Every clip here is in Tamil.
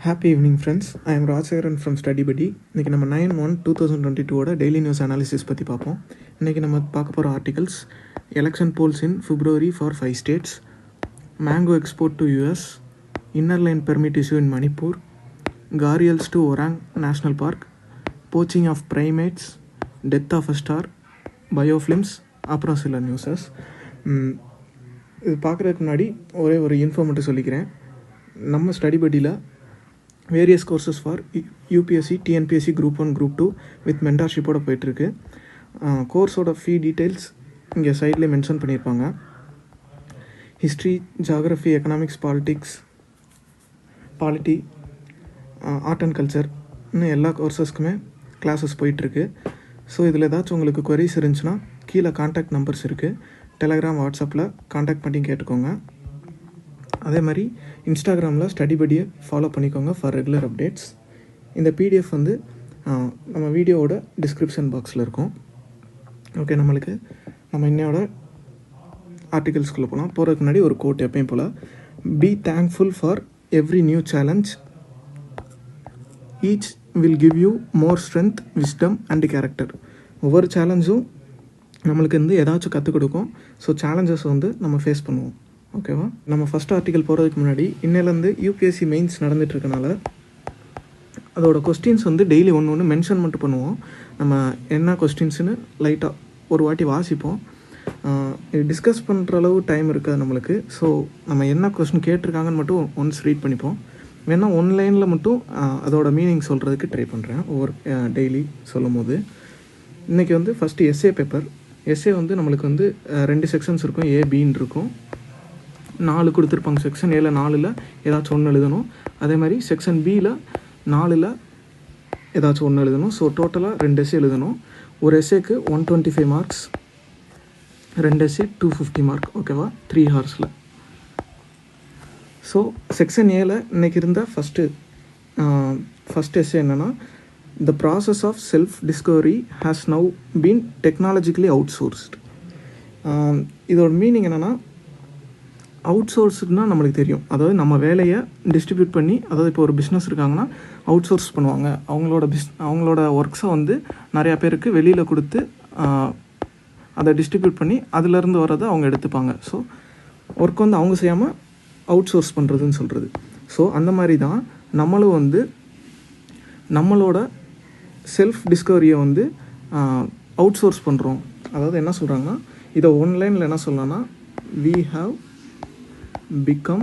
Happy evening friends. I am Rajsekaran from StudyBuddy. இன்றைக்கி நம்ம 9/1/2022 டெய்லி நியூஸ் அனாலிசிஸ் பற்றி பார்ப்போம். இன்றைக்கி நம்ம பார்க்க போகிற articles: election polls in February for 5 states, mango export to US, inner line permit issue in Manipur, Gharials to Orang National Park, poaching of primates, death of a star, biofilms, அப்புறம் சில நியூஸஸ். இது பார்க்குறதுக்கு முன்னாடி ஒரே ஒரு இன்ஃபார்மேட்டிவ் சொல்லிக்கிறேன். நம்ம StudyBuddyயில் various courses for UPSC, TNPSC, group 1, group 2 with மென்டார்ஷிப்போடு போயிட்டுருக்கு. கோர்ஸோட ஃபீ டீட்டெயில்ஸ் இங்கே சைட்லேயே மென்ஷன் பண்ணியிருப்பாங்க. History, geography, economics, polity, art and culture, இன்னும் எல்லா கோர்சஸ்க்குமே கிளாஸஸ் போயிட்டுருக்கு. ஸோ இதில் ஏதாச்சும் உங்களுக்கு குவரிஸ் இருந்துச்சுன்னா கீழே கான்டாக்ட் நம்பர்ஸ் இருக்குது. டெலகிராம், வாட்ஸ்அப்பில் கான்டாக்ட் பண்ணி கேட்டுக்கோங்க. அதே மாதிரி இன்ஸ்டாகிராமில் StudyBuddyயை ஃபாலோ பண்ணிக்கோங்க ஃபார் ரெகுலர் அப்டேட்ஸ். இந்த பிடிஎஃப் வந்து நம்ம வீடியோவோட டிஸ்கிரிப்ஷன் பாக்ஸில் இருக்கும். ஓகே, நம்ம இன்னையோட ஆர்டிகல்ஸ்குள்ளே போகிறதுக்கு முன்னாடி ஒரு கோட் எப்பயும் போல்: be thankful for every new challenge, each will give you more strength, wisdom and character. ஒவ்வொரு சேலஞ்சும் நம்மளுக்கு வந்து ஏதாச்சும் கற்றுக் கொடுக்கும். ஸோ சேலஞ்சஸ் வந்து நம்ம ஃபேஸ் பண்ணுவோம். ஓகேவா? நம்ம ஃபஸ்ட் ஆர்டிக்கல் போகிறதுக்கு முன்னாடி இன்னிலேருந்து யூபிஎஸ்சி மெயின்ஸ் நடந்துகிட்ருக்கனால அதோட கொஸ்டின்ஸ் வந்து டெய்லி ஒன்று மென்ஷன் மட்டும் பண்ணுவோம். நம்ம என்ன கொஸ்டின்ஸுன்னு லைட்டாக ஒரு வாட்டி வாசிப்போம். டிஸ்கஸ் பண்ணுற அளவு டைம் இருக்காது நம்மளுக்கு. ஸோ நம்ம என்ன கொஸ்டின் கேட்டிருக்காங்கன்னு மட்டும் ஒன்ஸ் ரீட் பண்ணிப்போம். வேணால் ஒன்லைனில் மட்டும் அதோட மீனிங் சொல்கிறதுக்கு ட்ரை பண்ணுறேன் ஒவ்வொரு டெய்லி சொல்லும் போது. இன்றைக்கி வந்து ஃபஸ்ட்டு எஸ்ஏ பேப்பர். எஸ்ஏ வந்து நம்மளுக்கு வந்து 2 செக்ஷன்ஸ் இருக்கும். ஏபின்னு இருக்கும். 4 கொடுத்துருப்பாங்க. செக்ஷன் ஏல 4ல் ஏதாச்சும் ஒன்று எழுதணும். அதே மாதிரி செக்ஷன் பியில் 4ல் ஏதாச்சும் ஒன்று எழுதணும். ஸோ டோட்டலாக 2 எஸ்ஏ எழுதணும். ஒரு எஸ்ஏக்கு 125 மார்க்ஸ், 2 எஸ்ஏ 250 மார்க். ஓகேவா? 3 ஹார்ஸில். ஸோ செக்ஷன் ஏல இன்றைக்கி இருந்த ஃபஸ்ட் எஸ்ஏ என்னென்னா, the process of self discovery has now been technologically outsourced. இதோட மீனிங் என்னென்னா, அவுட் சோர்ஸ்னா நம்மளுக்கு தெரியும். அதாவது நம்ம வேலையை டிஸ்ட்ரிபியூட் பண்ணி, அதாவது இப்போ ஒரு பிஸ்னஸ் இருக்காங்கன்னா அவுட் சோர்ஸ் பண்ணுவாங்க. அவங்களோட ஒர்க்ஸை வந்து நிறையா பேருக்கு வெளியில் கொடுத்து அதை டிஸ்ட்ரிபியூட் பண்ணி அதிலேருந்து வரதை அவங்க எடுத்துப்பாங்க. ஸோ ஒர்க் வந்து அவங்க செய்யாமல் அவுட் சோர்ஸ் பண்ணுறதுன்னு சொல்கிறது. ஸோ அந்த மாதிரி தான் நம்மளும் வந்து நம்மளோட செல்ஃப் டிஸ்கவரியை வந்து அவுட் சோர்ஸ் பண்ணுறோம். அதாவது என்ன சொல்கிறாங்கன்னா, இதை ஒன்லைனில் என்ன சொல்லலாம்னா, we have become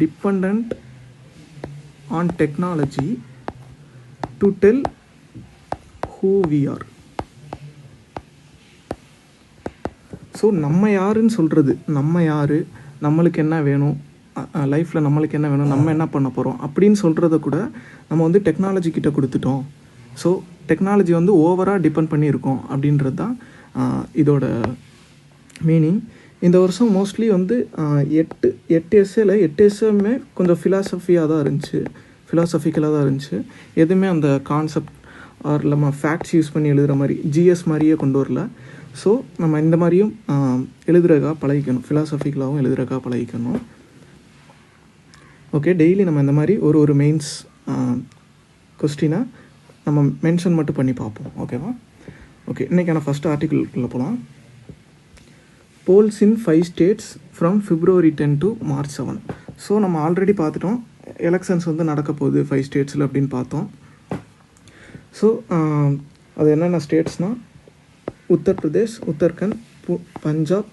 dependent on technology to tell who we are. So நம்ம யாருன்னு சொல்கிறது, நம்ம யார், நம்மளுக்கு என்ன வேணும், லைஃப்பில் நம்மளுக்கு என்ன வேணும், நம்ம என்ன பண்ண போகிறோம் அப்படின்னு சொல்கிறத கூட நம்ம வந்து டெக்னாலஜி கிட்ட கொடுத்துட்டோம். ஸோ டெக்னாலஜி வந்து ஓவராக டிபெண்ட் பண்ணியிருக்கோம் அப்படின்றது தான் இதோட மீனிங். இந்த வருஷம் மோஸ்ட்லி வந்து 8 எஸ்ஏல 8 எஸ்ஏமே கொஞ்சம் ஃபிலாசபிக்கலாக தான் இருந்துச்சு. எதுவுமே அந்த கான்செப்ட் ஆர் நம்ம ஃபேக்ட்ஸ் யூஸ் பண்ணி எழுதுகிற மாதிரி ஜிஎஸ் மாதிரியே கொண்டு வரல. ஸோ நம்ம இந்த மாதிரியும் எழுதுறதுக்காக பழகிக்கணும், ஃபிலாசபிக்கலாகவும் எழுதுறதுக்காக பழகிக்கணும். ஓகே, டெய்லி நம்ம இந்த மாதிரி ஒரு மெயின்ஸ் கொஸ்டினை நம்ம மென்ஷன் மட்டும் பண்ணி பார்ப்போம். ஓகேவா? ஓகே, இன்றைக்கான ஃபஸ்ட் ஆர்டிக்கிள்குள்ளே போகலாம். Polls in 5 states from February 10 to March 7. So நம்ம ஆல்ரெடி பார்த்துட்டோம், எலெக்ஷன்ஸ் வந்து நடக்க போகுது 5 states அப்படின்னு பார்த்தோம். ஸோ அது என்னென்ன ஸ்டேட்ஸ்னால், உத்தரப்பிரதேஷ், உத்தரகண்ட், பஞ்சாப்,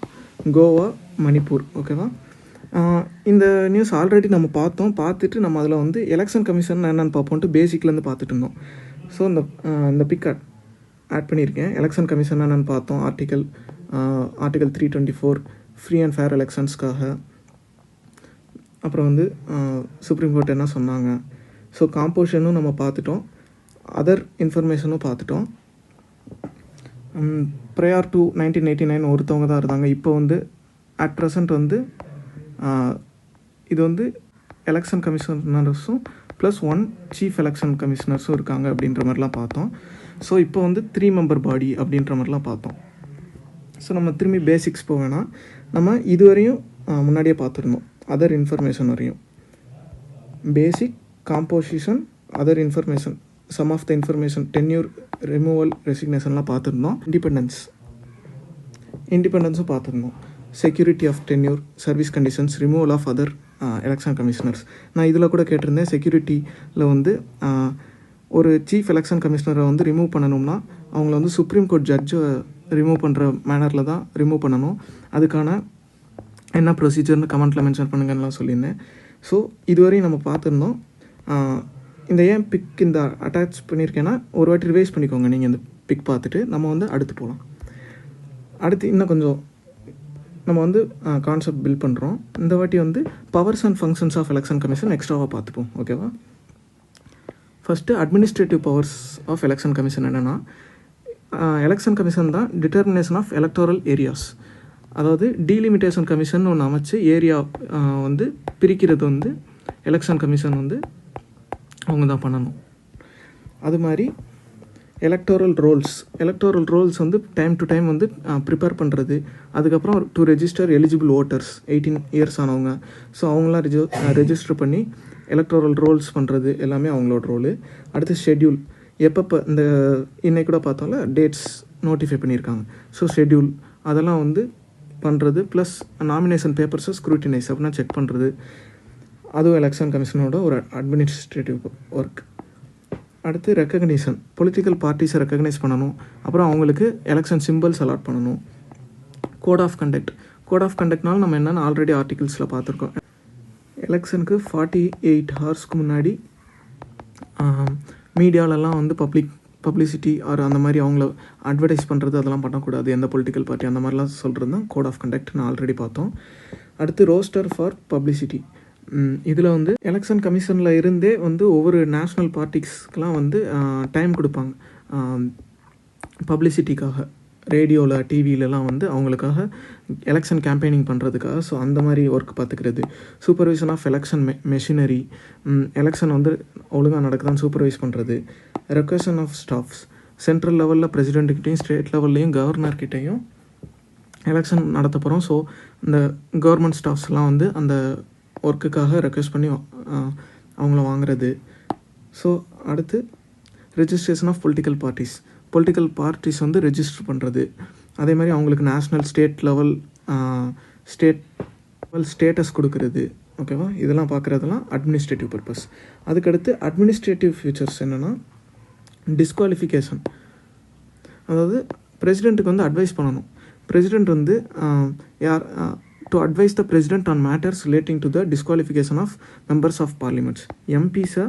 கோவா, மணிப்பூர். ஓகேவா? இந்த நியூஸ் ஆல்ரெடி நம்ம பார்த்துட்டு நம்ம அதில் வந்து எலெக்ஷன் கமிஷன் என்னென்னு பார்ப்போன்ட்டு பேசிக்லேருந்து பார்த்துட்டு இருந்தோம். ஸோ இந்த பிக் ஆட் பண்ணியிருக்கேன். எலெக்ஷன் கமிஷன் என்னென்னு பார்த்தோம். ஆர்டிகல் 324 ஃப்ரீ அண்ட் ஃபேர் எலெக்ஷன்ஸ்க்காக. அப்புறம் வந்து சுப்ரீம் கோர்ட் என்ன சொன்னாங்க. ஸோ காம்போசிஷனும் நம்ம பார்த்துட்டோம், அதர் இன்ஃபர்மேஷனும் பார்த்துட்டோம். ப்ரையர் டு 1989 ஒருத்தவங்க தான் இருந்தாங்க. இப்போ வந்து அட் ப்ரெசண்ட் வந்து இது வந்து எலெக்ஷன் கமிஷனர்ஸும் ப்ளஸ் 1 சீஃப் எலெக்ஷன் கமிஷனர்ஸும் இருக்காங்க அப்படின்ற மாதிரிலாம் பார்த்தோம். ஸோ இப்போ வந்து 3 மெம்பர் பாடி அப்படின்ற மாதிரிலாம் பார்த்தோம். ஸோ நம்ம திரும்பி பேசிக்ஸ் போவேன்னா, நம்ம இதுவரையும் முன்னாடியே பார்த்துருந்தோம், அதர் இன்ஃபர்மேஷன் வரையும். Basic, composition, other information, some of the information, tenure, removal, ரெசிக்னேஷன்லாம் பார்த்துருந்தோம். இண்டிபெண்டன்ஸும் பார்த்துருந்தோம். Security of tenure, service conditions, removal of other election commissioners. நான் இதில் கூட கேட்டிருந்தேன், செக்யூரிட்டியில் வந்து ஒரு சீஃப் எலெக்ஷன் கமிஷனரை வந்து ரிமூவ் பண்ணணும்னா அவங்கள வந்து சுப்ரீம் கோர்ட் ஜட்ஜை ரிமூவ் பண்ணுற மேனரில் தான் ரிமூவ் பண்ணணும். அதுக்கான என்ன ப்ரொசீஜர்னு கமெண்ட்டில் மென்ஷன் பண்ணுங்கன்னெலாம் சொல்லியிருந்தேன். ஸோ இதுவரையும் நம்ம பார்த்துருந்தோம். இந்த ஏன் பிக் இந்த அட்டாச் பண்ணியிருக்கேன்னா ஒரு வாட்டி ரிவைஸ் பண்ணிக்கோங்க நீங்கள் இந்த பிக் பார்த்துட்டு. நம்ம வந்து அடுத்து போகலாம். அடுத்து இன்னும் கொஞ்சம் நம்ம வந்து கான்செப்ட் பில்ட் பண்ணுறோம். இந்த வாட்டி வந்து powers and functions of election commission எக்ஸ்ட்ராவாக பார்த்துப்போம். ஓகேவா? First administrative powers of election commission என்னென்னா, எலெக்ஷன் கமிஷன் தான் டிட்டர்மினேஷன் ஆஃப் எலக்டோரல் ஏரியாஸ். அதாவது டீலிமிட்டேஷன் கமிஷன் ஒன்று அமைச்சு ஏரியா வந்து பிரிக்கிறது வந்து எலெக்ஷன் கமிஷன் வந்து அவங்க தான் பண்ணணும். அது மாதிரி எலக்டோரல் ரோல்ஸ் வந்து டைம் டு டைம் வந்து ப்ரிப்பேர் பண்ணுறது. அதுக்கப்புறம் to register eligible voters 18 years ஆனவங்க. ஸோ அவங்களாம் ரெஜிஸ்டர் பண்ணி எலக்டோரல் ரோல்ஸ் பண்ணுறது எல்லாமே அவங்களோட ரோலு. அடுத்து ஷெட்யூல், எப்பப்போ இந்த இன்னைக்கு கூட பார்த்தோம்ல டேட்ஸ் நோட்டிஃபை பண்ணியிருக்காங்க. ஸோ ஷெட்யூல் அதெல்லாம் வந்து பண்ணுறது. ப்ளஸ் நாமினேஷன் பேப்பர்ஸை ஸ்க்ரூட்டினைஸ் அப்படின்னா செக் பண்ணுறது. அதுவும் எலெக்ஷன் கமிஷனோட ஒரு அட்மினிஸ்ட்ரேட்டிவ் ஒர்க். அடுத்து ரெக்கக்னிஷன், பொலிட்டிக்கல் பார்ட்டிஸை ரெக்கக்னைஸ் பண்ணணும். அப்புறம் அவங்களுக்கு எலெக்ஷன் சிம்பிள்ஸ் அலாட் பண்ணணும். கோட் ஆஃப் கண்டக்ட்னால நம்ம என்னென்ன ஆல்ரெடி ஆர்டிகிள்ஸில் பார்த்துருக்கோம். எலெக்ஷனுக்கு 48 ஹவர்ஸ்க்கு முன்னாடி மீடியாலெலாம் வந்து பப்ளிசிட்டி ஆர் அந்த மாதிரி அவங்கள அட்வர்டைஸ் பண்ணுறது அதெல்லாம் பண்ணக்கூடாது. எந்த பொலிட்டிக்கல் பார்ட்டி அந்த மாதிரிலாம் சொல்கிறது தான் கோட் ஆஃப் கண்டக்ட். நான் ஆல்ரெடி பார்த்தோம். அடுத்து ரோஸ்டர் ஃபார் பப்ளிசிட்டி. இதில் வந்து எலெக்ஷன் கமிஷனில் இருந்தே வந்து ஒவ்வொரு நேஷ்னல் பார்ட்டிஸ்க்கெலாம் வந்து டைம் கொடுப்பாங்க பப்ளிசிட்டிக்காக. ரேடியோவில் டிவிலலாம் வந்து அவங்களுக்காக எலெக்ஷன் கேம்பெயினிங் பண்ணுறதுக்காக. ஸோ அந்த மாதிரி ஒர்க் பார்த்துக்கிறது. Supervision of election machinery, election வந்து ஒழுங்காக நடக்குதான்னு சூப்பர்வைஸ் பண்ணுறது. ரெக்வெஷன் ஆஃப் ஸ்டாஃப்ஸ், சென்ட்ரல் லெவலில் பிரசிடென்ட்கிட்டையும் ஸ்டேட் லெவல்லையும் கவர்னர்கிட்டையும் எலெக்ஷன் நடத்த போகிறோம். ஸோ இந்த கவர்மெண்ட் ஸ்டாஃப்ஸ்லாம் வந்து அந்த ஒர்க்குக்காக ரெக்வெஸ்ட் பண்ணி அவங்கள வாங்குறது. ஸோ அடுத்து ரெஜிஸ்ட்ரேஷன் ஆஃப் பொலிட்டிக்கல் பார்ட்டிஸ் வந்து ரெஜிஸ்டர் பண்ணுறது. அதே மாதிரி அவங்களுக்கு நேஷ்னல் ஸ்டேட் லெவல் ஸ்டேட்டஸ் கொடுக்கறது. ஓகேவா? இதெல்லாம் பார்க்குறதெல்லாம் அட்மினிஸ்ட்ரேட்டிவ் பர்பஸ். அதுக்கடுத்து அட்மினிஸ்ட்ரேட்டிவ் ஃபியூச்சர்ஸ் என்னென்னா டிஸ்குவாலிஃபிகேஷன். அதாவது பிரசிடெண்ட்டுக்கு வந்து அட்வைஸ் பண்ணணும். பிரசிடெண்ட் வந்து to advise the president on matters relating to the disqualification of members of parliaments. MPஸை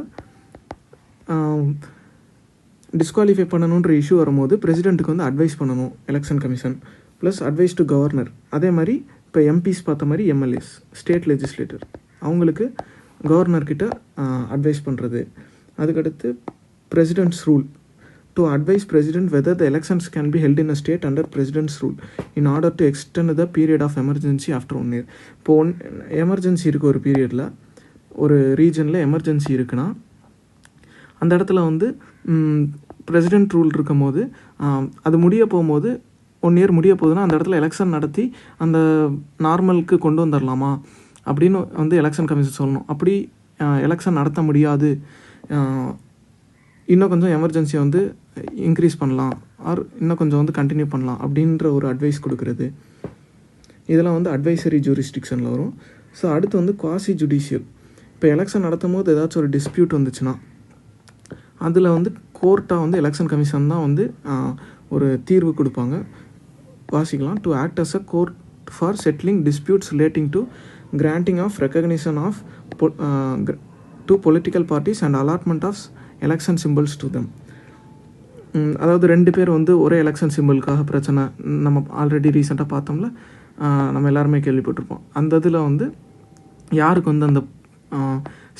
டிஸ்குவாலிஃபை பண்ணணுன்ற இஷ்யூ வரும்போது பிரசிடெண்ட்டுக்கு வந்து அட்வைஸ் பண்ணணும் election commission. Plus advise to governor. அதே மாதிரி இப்போ எம்பிஸ் பார்த்த மாதிரி எம்எல்ஏஸ், ஸ்டேட் லெஜிஸ்லேட்டர், அவங்களுக்கு கவர்னர்கிட்ட அட்வைஸ் பண்ணுறது. அதுக்கடுத்து பிரசிடெண்ட்ஸ் rule, to advise president whether the elections can be held in a state under president's rule in order to extend the period of emergency after 1 year. இப்போ எமர்ஜென்சி இருக்குது ஒரு பீரியடில், ஒரு ரீஜனில் எமர்ஜென்சி இருக்குன்னா அந்த இடத்துல வந்து பிரசிடெண்ட் ரூல் இருக்கும் போது அது முடிய போகும்போது 1 year முடிய போகுதுன்னா அந்த இடத்துல எலெக்ஷன் நடத்தி அந்த நார்மலுக்கு கொண்டு வந்துடலாமா அப்படின்னு வந்து எலெக்ஷன் கமிஷன் சொல்லணும். அப்படி எலெக்ஷன் நடத்த முடியாது, இன்னும் கொஞ்சம் எமர்ஜென்சியை வந்து இன்க்ரீஸ் பண்ணலாம் ஆர் இன்னும் கொஞ்சம் வந்து கண்டினியூ பண்ணலாம் அப்படின்ற ஒரு அட்வைஸ் கொடுக்குறது. இதெல்லாம் வந்து அட்வைசரி ஜூரிஸ்டிக்ஷனில் வரும். ஸோ அடுத்து வந்து குவாசி ஜுடிஷியல். இப்போ எலெக்ஷன் நடத்தும் போது ஏதாச்சும் ஒரு டிஸ்பியூட் வந்துச்சுன்னா அதில் வந்து கோர்ட்டாக வந்து எலெக்ஷன் கமிஷன் தான் வந்து ஒரு தீர்வு கொடுப்பாங்க. வாசிக்கலாம். To act as a court for settling disputes relating to granting of recognition of to political parties and allotment of election symbols to them. அதாவது 2 பேர் வந்து ஒரே எலெக்ஷன் சிம்பிளுக்காக பிரச்சனை, நம்ம ஆல்ரெடி ரீசெண்டாக பார்த்தோம்ல, நம்ம எல்லாருமே கேள்விப்பட்டிருப்போம். அந்த இதில் வந்து யாருக்கு வந்து அந்த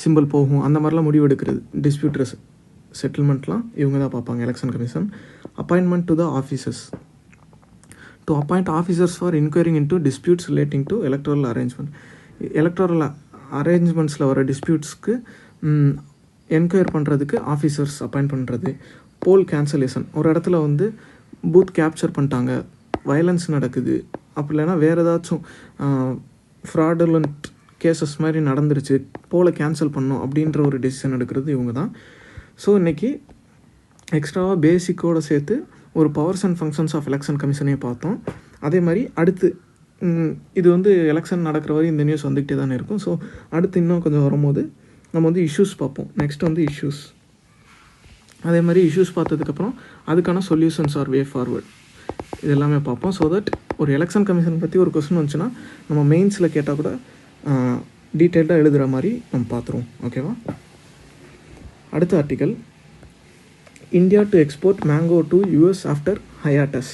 சிம்பிள் போகும் அந்த மாதிரிலாம் முடிவு எடுக்கிறது. டிஸ்பியூட் செட்டில்மெண்ட்லாம் இவங்க தான் பார்ப்பாங்க election commission. Appointment to the officers, to appoint officers for inquiring into disputes relating to electoral அரேஞ்ச்மெண்ட்ஸில் வர டிஸ்பியூட்ஸ்க்கு என்கொயர் பண்ணுறதுக்கு ஆஃபீஸர்ஸ் அப்பாயிண்ட் பண்ணுறது. போல் கேன்சலேஷன், ஒரு இடத்துல வந்து பூத் கேப்சர் பண்ணிட்டாங்க, வயலன்ஸ் நடக்குது, அப்படி இல்லைன்னா வேறு ஏதாச்சும் ஃப்ராடுலண்ட் கேசஸ் மாதிரி நடந்துருச்சு, போல கேன்சல் பண்ணோம் அப்படின்ற ஒரு டெசிஷன் எடுக்கிறது இவங்க தான். ஸோ இன்றைக்கி எக்ஸ்ட்ராவாக பேசிக்கோடு சேர்த்து ஒரு powers and functions of election கமிஷனையும் பார்த்தோம். அதே மாதிரி அடுத்து இது வந்து எலெக்ஷன் நடக்கிற வரை இந்த நியூஸ் வந்துக்கிட்டே தானே இருக்கும். ஸோ அடுத்து இன்னும் கொஞ்சம் வரும்போது நம்ம வந்து இஷ்யூஸ் பார்ப்போம். நெக்ஸ்ட் வந்து இஷ்யூஸ். அதே மாதிரி இஷ்யூஸ் பார்த்ததுக்கப்புறம் அதுக்கான சொல்யூஷன்ஸ் ஆர் வே ஃபார்வர்ட் இது எல்லாமே பார்ப்போம். ஸோ தட் ஒரு எலெக்ஷன் கமிஷன் பற்றி ஒரு கொஸ்டின் வந்துச்சுன்னா நம்ம மெயின்ஸில் கேட்டால் கூட டீட்டெயில்டாக எழுதுகிற மாதிரி நம்ம பார்த்துருவோம். ஓகேவா? அடுத்த article, India to export mango to US after hiatus.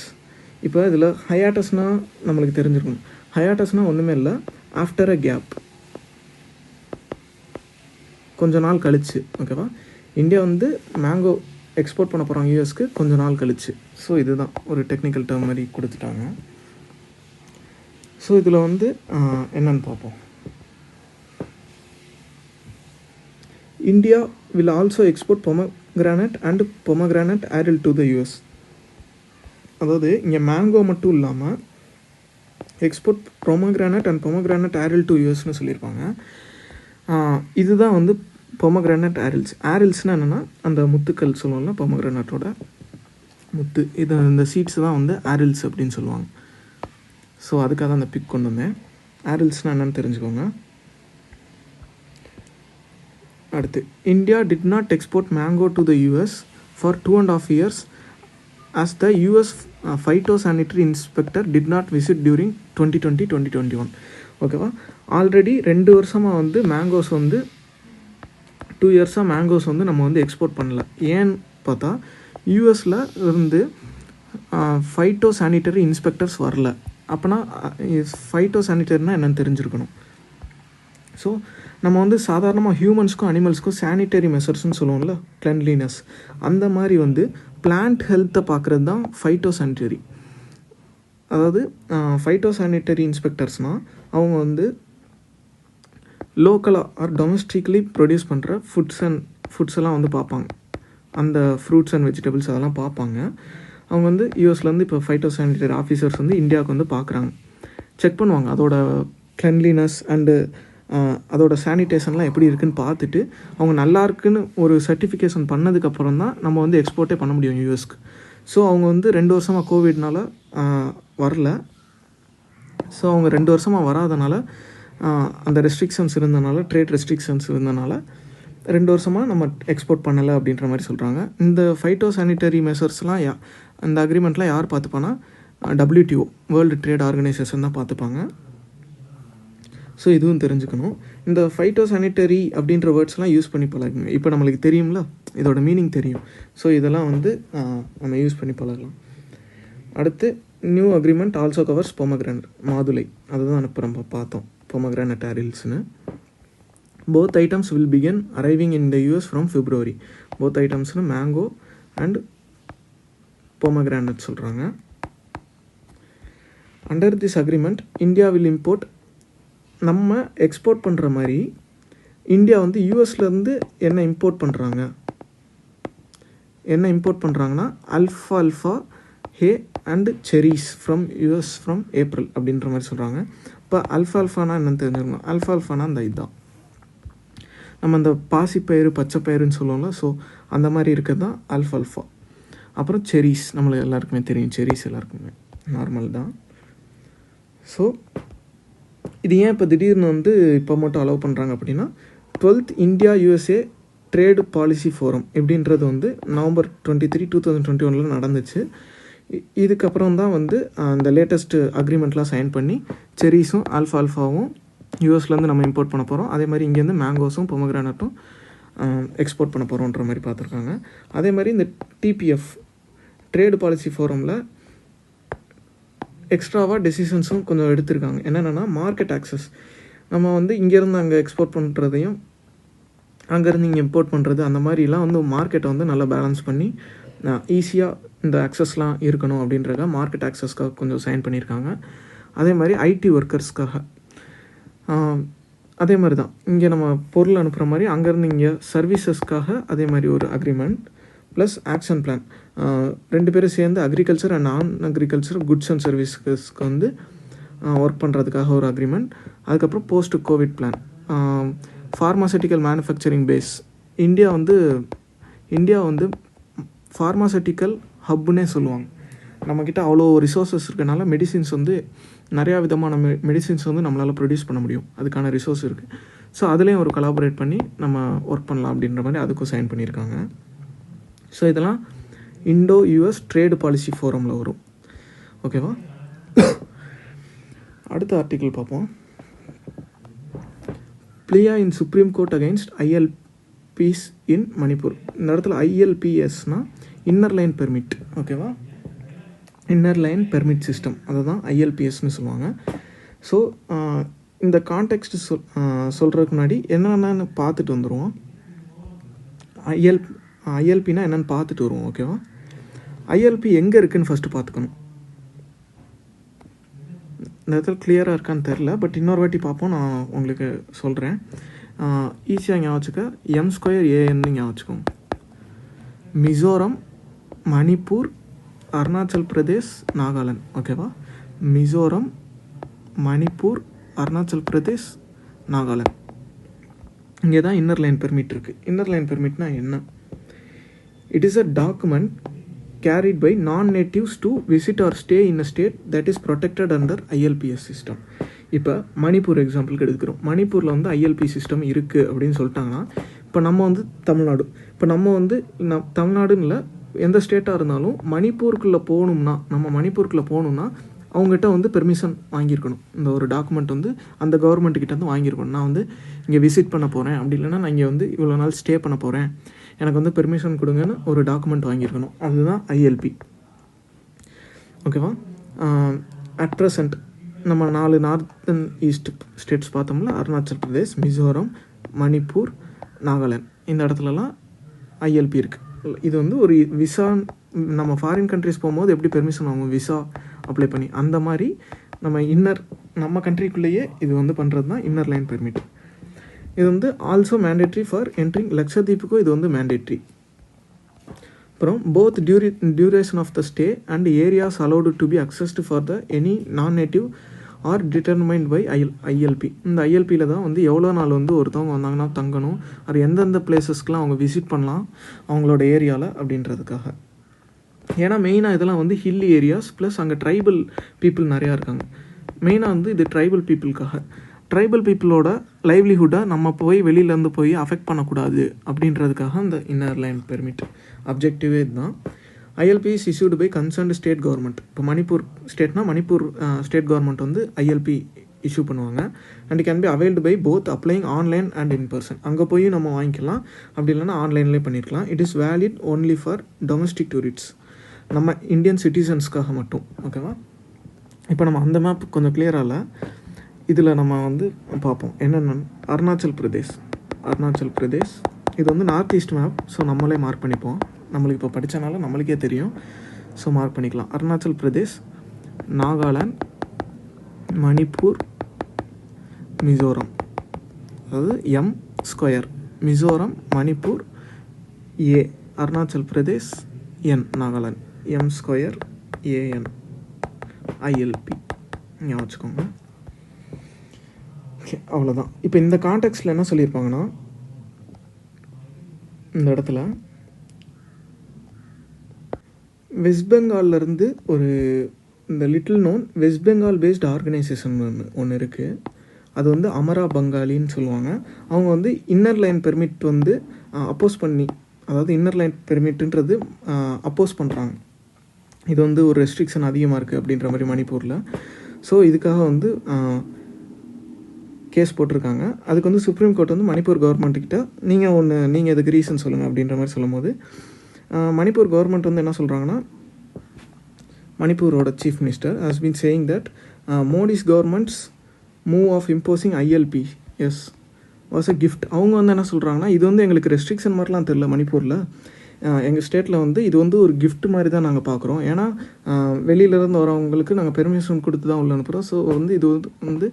இப்போ இதில் ஹயாட்டஸ்னால் நம்மளுக்கு தெரிஞ்சிருக்கணும். ஹயாட்டஸ்னால் ஒன்றுமே இல்லை, ஆஃப்டர் அ கேப், கொஞ்ச நாள் கழிச்சு. ஓகேவா? இந்தியா வந்து மேங்கோ எக்ஸ்போர்ட் பண்ண போகிறாங்க யூஎஸ்க்கு கொஞ்ச நாள் கழிச்சு. ஸோ இதுதான் ஒரு டெக்னிக்கல் டேர்ம் மாதிரி கொடுத்துட்டாங்க. ஸோ இதில் வந்து என்னென்னு பார்ப்போம். India will also export pomegranate and pomegranate aril to the US. அதாவது இங்கே மேங்கோ மட்டும் இல்லாமல் export pomegranate and pomegranate aril to USன்னு சொல்லியிருப்பாங்க. இதுதான் வந்து pomegranate arils. ஆரில்ஸ்னால் என்னென்னா அந்த முத்துக்கள் சொல்லுவோம்ல, pomegranate-ஓட முத்து, இது இந்த சீட்ஸ் தான் வந்து ஆரில்ஸ் அப்படின்னு சொல்லுவாங்க. ஸோ அதுக்காக தான் அந்த பிக் கொண்டு வந்தேன். ஆரில்ஸ்னால் என்னென்னு தெரிஞ்சுக்கோங்க. அடுத்து, India did not export mango to the US for 2.5 years as the US phytosanitary inspector did not visit during 2020-2021. ஓகேவா? ஆல்ரெடி 2 வருஷமாக வந்து மேங்கோஸ் வந்து 2 years மேங்கோஸ் வந்து நம்ம வந்து எக்ஸ்போர்ட் பண்ணல. ஏன்னு பார்த்தா யூஎஸில் இருந்து ஃபைட்டோசானிட்டரி இன்ஸ்பெக்டர்ஸ் வரல. அப்போனா ஃபைட்டோசானிட்டரினால் என்னென்னு தெரிஞ்சிருக்கணும். ஸோ நம்ம வந்து சாதாரணமாக ஹியூமன்ஸ்க்கும் அனிமல்ஸ்க்கும் சானிட்டரி மெஷர்ஸ்ன்னு சொல்லுவோம்ல, கிளென்லினஸ், அந்த மாதிரி வந்து பிளான்ட் ஹெல்த்தை பார்க்குறது தான் ஃபைட்டோசானிட்டரி. அதாவது ஃபைட்டோசானிட்டரி இன்ஸ்பெக்டர்ஸ்னால் அவங்க வந்து லோக்கலாக ஆர் டொமஸ்டிக்லி ப்ரொடியூஸ் பண்ணுற ஃபுட்ஸ் எல்லாம் வந்து பார்ப்பாங்க. அந்த ஃப்ரூட்ஸ் அண்ட் வெஜிடபிள்ஸ் அதெல்லாம் பார்ப்பாங்க. அவங்க வந்து யூஎஸ்லேருந்து இப்போ ஃபைட்டோசானிட்டரி ஆஃபீஸர்ஸ் வந்து இந்தியாவுக்கு வந்து பார்க்குறாங்க, செக் பண்ணுவாங்க அதோட கிளென்லினஸ் அண்டு அதோட சானிடேஷன்லாம் எப்படி இருக்குதுன்னு பார்த்துட்டு அவங்க நல்லா இருக்குன்னு ஒரு சர்டிஃபிகேஷன் பண்ணதுக்கப்புறம் தான் நம்ம வந்து எக்ஸ்போர்ட்டே பண்ண முடியும் யூஎஸ்க்கு. ஸோ அவங்க வந்து 2 வருஷமாக கோவிட்னால வரல. ஸோ அவங்க 2 வருஷமாக வராதனால அந்த ரெஸ்ட்ரிக்ஷன்ஸ் இருந்தனால, ட்ரேட் ரெஸ்ட்ரிக்ஷன்ஸ் இருந்தனால 2 வருஷமாக நம்ம எக்ஸ்போர்ட் பண்ணலை அப்படின்ற மாதிரி சொல்கிறாங்க. இந்த ஃபைட்டோ சானிட்டரி மெஷர்ஸ்லாம் இந்த அக்ரிமெண்ட்லாம் யார் பார்த்துப்பானா WTO, வேர்ல்டு ட்ரேட் ஆர்கனைசேஷன் தான் பார்த்துப்பாங்க. ஸோ இதுவும் தெரிஞ்சுக்கணும். இந்த ஃபைட்டோ சானிட்டரி அப்படின்ற வேர்ட்ஸ்லாம் யூஸ் பண்ணி பழகுங்க. இப்போ நம்மளுக்கு தெரியும்ல, இதோட மீனிங் தெரியும். ஸோ இதெல்லாம் வந்து நம்ம யூஸ் பண்ணி பழகலாம். அடுத்து, new agreement also covers pomegranate, மாதுளை, அதுதான் இப்போ நம்ம பார்த்தோம், பொமக்ரானட் ஆரில்ஸ்னு. Both items will begin arriving in the US from February. Both ஐட்டம்ஸ்னு மேங்கோ அண்ட் பொமக்ரானட் சொல்கிறாங்க. Under this agreement India will import, நம்ம எக்ஸ்போர்ட் பண்ணுற மாதிரி இந்தியா வந்து யூஎஸ்லேருந்து என்ன இம்போர்ட் பண்ணுறாங்கன்னா alfalfa hay and cherries from US from April அப்படின்ற மாதிரி சொல்கிறாங்க. இப்போ அல்ஃபானா என்னென்னு தெரிஞ்சுக்கணும். அல்ஃபானா அந்த இதுதான் நம்ம அந்த பாசிப்பயிறு பச்சைப்பயிறுன்னு சொல்லுவோம்ல, ஸோ அந்த மாதிரி இருக்கிறது தான் அல்ஃபா. அப்புறம் செரீஸ், நம்மளுக்கு எல்லாருக்குமே தெரியும், செரீஸ் எல்லாருக்குமே நார்மல் தான். ஸோ இது ஏன் இப்போ திடீர்னு வந்து இப்போ மட்டும் அலோவ் பண்ணுறாங்க அப்படின்னா, 12th India USA trade policy forum எப்படின்றது வந்து November 23, 2021 நடந்துச்சு. இதுக்கப்புறம் தான் வந்து அந்த லேட்டஸ்ட்டு அக்ரிமெண்ட்லாம் சைன் பண்ணி செரீஸும் அல்ஃபாவும் யூஎஸ்லேருந்து நம்ம இம்போர்ட் பண்ண போகிறோம். அதே மாதிரி இங்கேருந்து மேங்கோஸும் பொமக்ரானட்டும் எக்ஸ்போர்ட் பண்ண போகிறோன்ற மாதிரி பார்த்துருக்காங்க. அதே மாதிரி இந்த TPF ட்ரேடு பாலிசி ஃபோரமில் எக்ஸ்ட்ராவாக டெசிஷன்ஸும் கொஞ்சம் எடுத்திருக்காங்க. என்னென்னா, மார்க்கெட் ஆக்சஸ், நம்ம வந்து இங்கேருந்து அங்கே எக்ஸ்போர்ட் பண்ணுறதையும் அங்கேருந்து இங்கே இம்போர்ட் பண்ணுறது, அந்த மாதிரிலாம் வந்து மார்க்கெட்டை வந்து நல்லா பேலன்ஸ் பண்ணி ஈஸியாக இந்த ஆக்சஸ்லாம் இருக்கணும் அப்படின்றத மார்க்கெட் ஆக்சஸ்க்காக கொஞ்சம் சைன் பண்ணியிருக்காங்க. அதே மாதிரி IT ஒர்க்கர்ஸ்க்காக அதே மாதிரி தான் இங்கே நம்ம பொருள் அனுப்புகிற மாதிரி அங்கேருந்து இங்கே சர்வீசஸ்க்காக அதே மாதிரி ஒரு அக்ரிமெண்ட் ப்ளஸ் ஆக்ஷன் பிளான். 2 பேரும் சேர்ந்து agriculture and non agriculture goods and சர்வீசஸ்க்கு வந்து ஒர்க் பண்ணுறதுக்காக ஒரு அக்ரிமெண்ட். அதுக்கப்புறம் post covid plan, pharmaceutical manufacturing base. India வந்து ஃபார்மாசூட்டிக்கல் ஹப்புன்னே சொல்லுவாங்க. நம்மக்கிட்ட அவ்வளோ ரிசோர்ஸஸ் இருக்கனால மெடிசின்ஸ் வந்து நிறையா விதமான மெடிசின்ஸ் வந்து நம்மளால் ப்ரொடியூஸ் பண்ண முடியும், அதுக்கான ரிசோர்ஸ் இருக்குது. ஸோ அதுலேயும் ஒரு கொலாபரேட் பண்ணி நம்ம ஒர்க் பண்ணலாம் அப்படின்ற மாதிரி அதுக்கும் சைன் பண்ணியிருக்காங்க. ஸோ இதெல்லாம் இண்டோ யூஎஸ் ட்ரேடு பாலிசி ஃபோரமில் வரும். ஓகேவா? அடுத்த ஆர்டிக்கிள் பார்ப்போம். பிளியா இன் சுப்ரீம் கோர்ட் அகைன்ஸ்ட் ஐஎல்பிஸ் இன் மணிப்பூர். இந்த இடத்துல ஐஎல்பிஎஸ்னால் இன்னர் லைன் பெர்மிட். ஓகேவா? இன்னர் லைன் பெர்மிட் சிஸ்டம், அதை தான் ஐஎல்பிஎஸ்ன்னு சொல்லுவாங்க. ஸோ இந்த கான்டெக்ஸ்ட் சொல்கிறதுக்கு முன்னாடி என்னென்னு பார்த்துட்டு வந்துடுவோம். ஐஎல்பினா என்னென்னு பார்த்துட்டு வருவோம். ஓகேவா? ஐஎல்பி எங்கே இருக்குதுன்னு ஃபஸ்ட்டு பார்த்துக்கணும். இந்த இடத்துல கிளியராக இருக்கான்னு தெரில, பட் இன்னொரு வாட்டி பார்ப்போம், நான் உங்களுக்கு சொல்கிறேன். ஈஸியாக ஞாபகம் வச்சுக்க, M²AN ஞாபகம் வச்சுக்கோங்க. மிசோரம், மணிப்பூர், அருணாச்சல் பிரதேஷ், நாகாலாந்து. ஓகேவா? மிசோரம், மணிப்பூர், அருணாச்சல் பிரதேஷ், நாகாலாந்து. இங்கே தான் இன்னர் லைன் பெர்மிட் இருக்குது. இன்னர் லைன் பெர்மிட்னா என்ன? It is a document carried by non-natives to visit or stay in a state that is protected under ILPS system. இப்போ மணிப்பூர் எக்ஸாம்பிளுக்கு எடுக்கிறோம். மணிப்பூரில் வந்து ஐஎல்பி சிஸ்டம் இருக்குது அப்படின்னு சொல்லிட்டாங்கன்னா, இப்போ நம்ம வந்து தமிழ்நாடு, இப்போ நம்ம வந்து தமிழ்நாடுன்னு இல்லை, எந்த ஸ்டேட்டாக இருந்தாலும் மணிப்பூருக்குள்ளே போகணும்னா அவங்ககிட்ட வந்து பெர்மிஷன் வாங்கியிருக்கணும். இந்த ஒரு டாக்குமெண்ட் வந்து அந்த கவர்மெண்ட்டுக்கிட்ட வந்து வாங்கியிருக்கணும். நான் வந்து இங்கே விசிட் பண்ண போகிறேன், அப்படி இல்லைன்னா நான் இங்கே வந்து இவ்வளோ நாள் ஸ்டே பண்ண போகிறேன், எனக்கு வந்து பெர்மிஷன் கொடுங்கன்னு ஒரு டாக்குமெண்ட் வாங்கியிருக்கணும். அதுதான் ஐஎல்பி. ஓகேவா? அட் ப்ரெசண்ட் நம்ம 4 நார்த்தன் ஈஸ்ட் ஸ்டேட்ஸ் பார்த்தோம்ல, அருணாச்சல் பிரதேஷ், மிசோரம், மணிப்பூர், நாகாலாந்து. இந்த இடத்துலலாம் ஐஎல்பி இருக்குது. இது வந்து ஒரு விசா, நம்ம ஃபாரின் கண்ட்ரிஸ் போகும்போது எப்படி பெர்மிஷன் வாங்குவோம் விசா அப்ளை பண்ணி, அந்த மாதிரி நம்ம கண்ட்ரிக்குள்ளேயே இது வந்து பண்ணுறது தான் இன்னர் லைன் பெர்மிட். இது வந்து ஆல்சோ மேண்டேட்ரி ஃபார் என்ட்ரிங். லக்ஷதீப்புக்கும் இது வந்து மேண்டேட்ரி. அப்புறம் both duration of the stay and areas allowed to be accessed for the any non native are determined by ILP. இந்த ஐஎல்பியில் தான் வந்து எவ்வளோ நாள் வந்து ஒருத்தவங்க வந்தாங்கன்னா தங்கணும், அது எந்தெந்த பிளேசஸ்க்கெலாம் அவங்க விசிட் பண்ணலாம் அவங்களோட ஏரியாவில் அப்படின்றதுக்காக. ஏன்னா மெயினாக இதெல்லாம் வந்து ஹில்லி ஏரியாஸ் ப்ளஸ் அங்கே ட்ரைபல் பீப்புள் நிறையா இருக்காங்க. மெயினாக வந்து இது ட்ரைபல் பீப்புளுக்காக. ட்ரைபல் பீப்புளோட லைவ்லிஹுட்டை நம்ம போய் வெளியிலேருந்து போய் அஃபெக்ட் பண்ணக்கூடாது அப்படின்றதுக்காக இந்த இன்னர் லைன் பெர்மிட் அப்ஜெக்டிவே இதுதான். ILP is issued by concerned state government. இப்போ மணிப்பூர் ஸ்டேட்னா மணிப்பூர் ஸ்டேட் கவர்மெண்ட் வந்து ஐஎல்பி இஷ்யூ பண்ணுவாங்க. And can be availed by both applying online and in person. அங்கே போய் நம்ம வாங்கிக்கலாம், அப்படி இல்லைனா ஆன்லைன்லேயே பண்ணியிருக்கலாம். It is valid only for domestic tourists, நம்ம இந்தியன் சிட்டிசன்ஸ்க்காக மட்டும். ஓகேவா? இப்போ நம்ம அந்த மேப் கொஞ்சம் கிளியராக இல்லை, இதில் நம்ம வந்து பார்ப்போம் என்னென்னு. அருணாச்சல் பிரதேஷ் இது வந்து நார்த் ஈஸ்ட் மேப். ஸோ நம்மளே மார்க் பண்ணிப்போம், நம்மளுக்கு இப்போ படித்தனால நம்மளுக்கே தெரியும். ஸோ மார்க் பண்ணிக்கலாம். அருணாச்சல் பிரதேஷ், நாகாலாந்து, மணிப்பூர், மிசோரம். அதாவது M², Mizoram, Manipur, A, Arunachal Pradesh, N, Nagaland, M²AN, ILP ஞாபகம் வச்சுக்கோங்க. ஓகே, அவ்வளோதான். இப்போ இந்த கான்டெக்ஸ்டில் என்ன சொல்லியிருப்பாங்கன்னா, இந்த இடத்துல வெஸ்ட் பெங்கால்லேருந்து ஒரு இந்த little known West Bengal based organisation ஒன்று இருக்குது. அது வந்து அமரா பங்காளின்னு சொல்லுவாங்க. அவங்க வந்து இன்னர் லைன் பெர்மிட் வந்து அப்போஸ் பண்ணி, அதாவது இன்னர் லைன் பெர்மிட்ன்றது அப்போஸ் பண்ணுறாங்க. இது வந்து ஒரு ரெஸ்ட்ரிக்ஷன் அதிகமாக இருக்குது அப்படின்ற மாதிரி மணிப்பூரில். ஸோ இதுக்காக வந்து கேஸ் போட்டிருக்காங்க. அதுக்கு வந்து சுப்ரீம் கோர்ட் வந்து மணிப்பூர் கவர்மெண்ட்டுக்கிட்ட நீங்கள் இதுக்கு ரீசன் சொல்லுங்கள் அப்படின்ற மாதிரி சொல்லும்போது, மணிப்பூர் கவர்மெண்ட் வந்து என்ன சொல்கிறாங்கன்னா, மணிப்பூரோட chief minister has been saying that Modi's government's move of imposing ILPS was a gift. அவங்க வந்து என்ன சொல்கிறாங்கன்னா, இது வந்து எங்களுக்கு ரெஸ்ட்ரிக்ஷன் மாதிரிலாம் தெரில, மணிப்பூரில் எங்கள் ஸ்டேட்டில் வந்து இது வந்து ஒரு கிஃப்ட் மாதிரி தான் நாங்கள் பார்க்குறோம். ஏன்னா வெளியிலேருந்து வரவங்களுக்கு நாங்கள் பெர்மிஷன் கொடுத்து தான் உள்ள அனுப்புகிறோம். ஸோ வந்து இது வந்து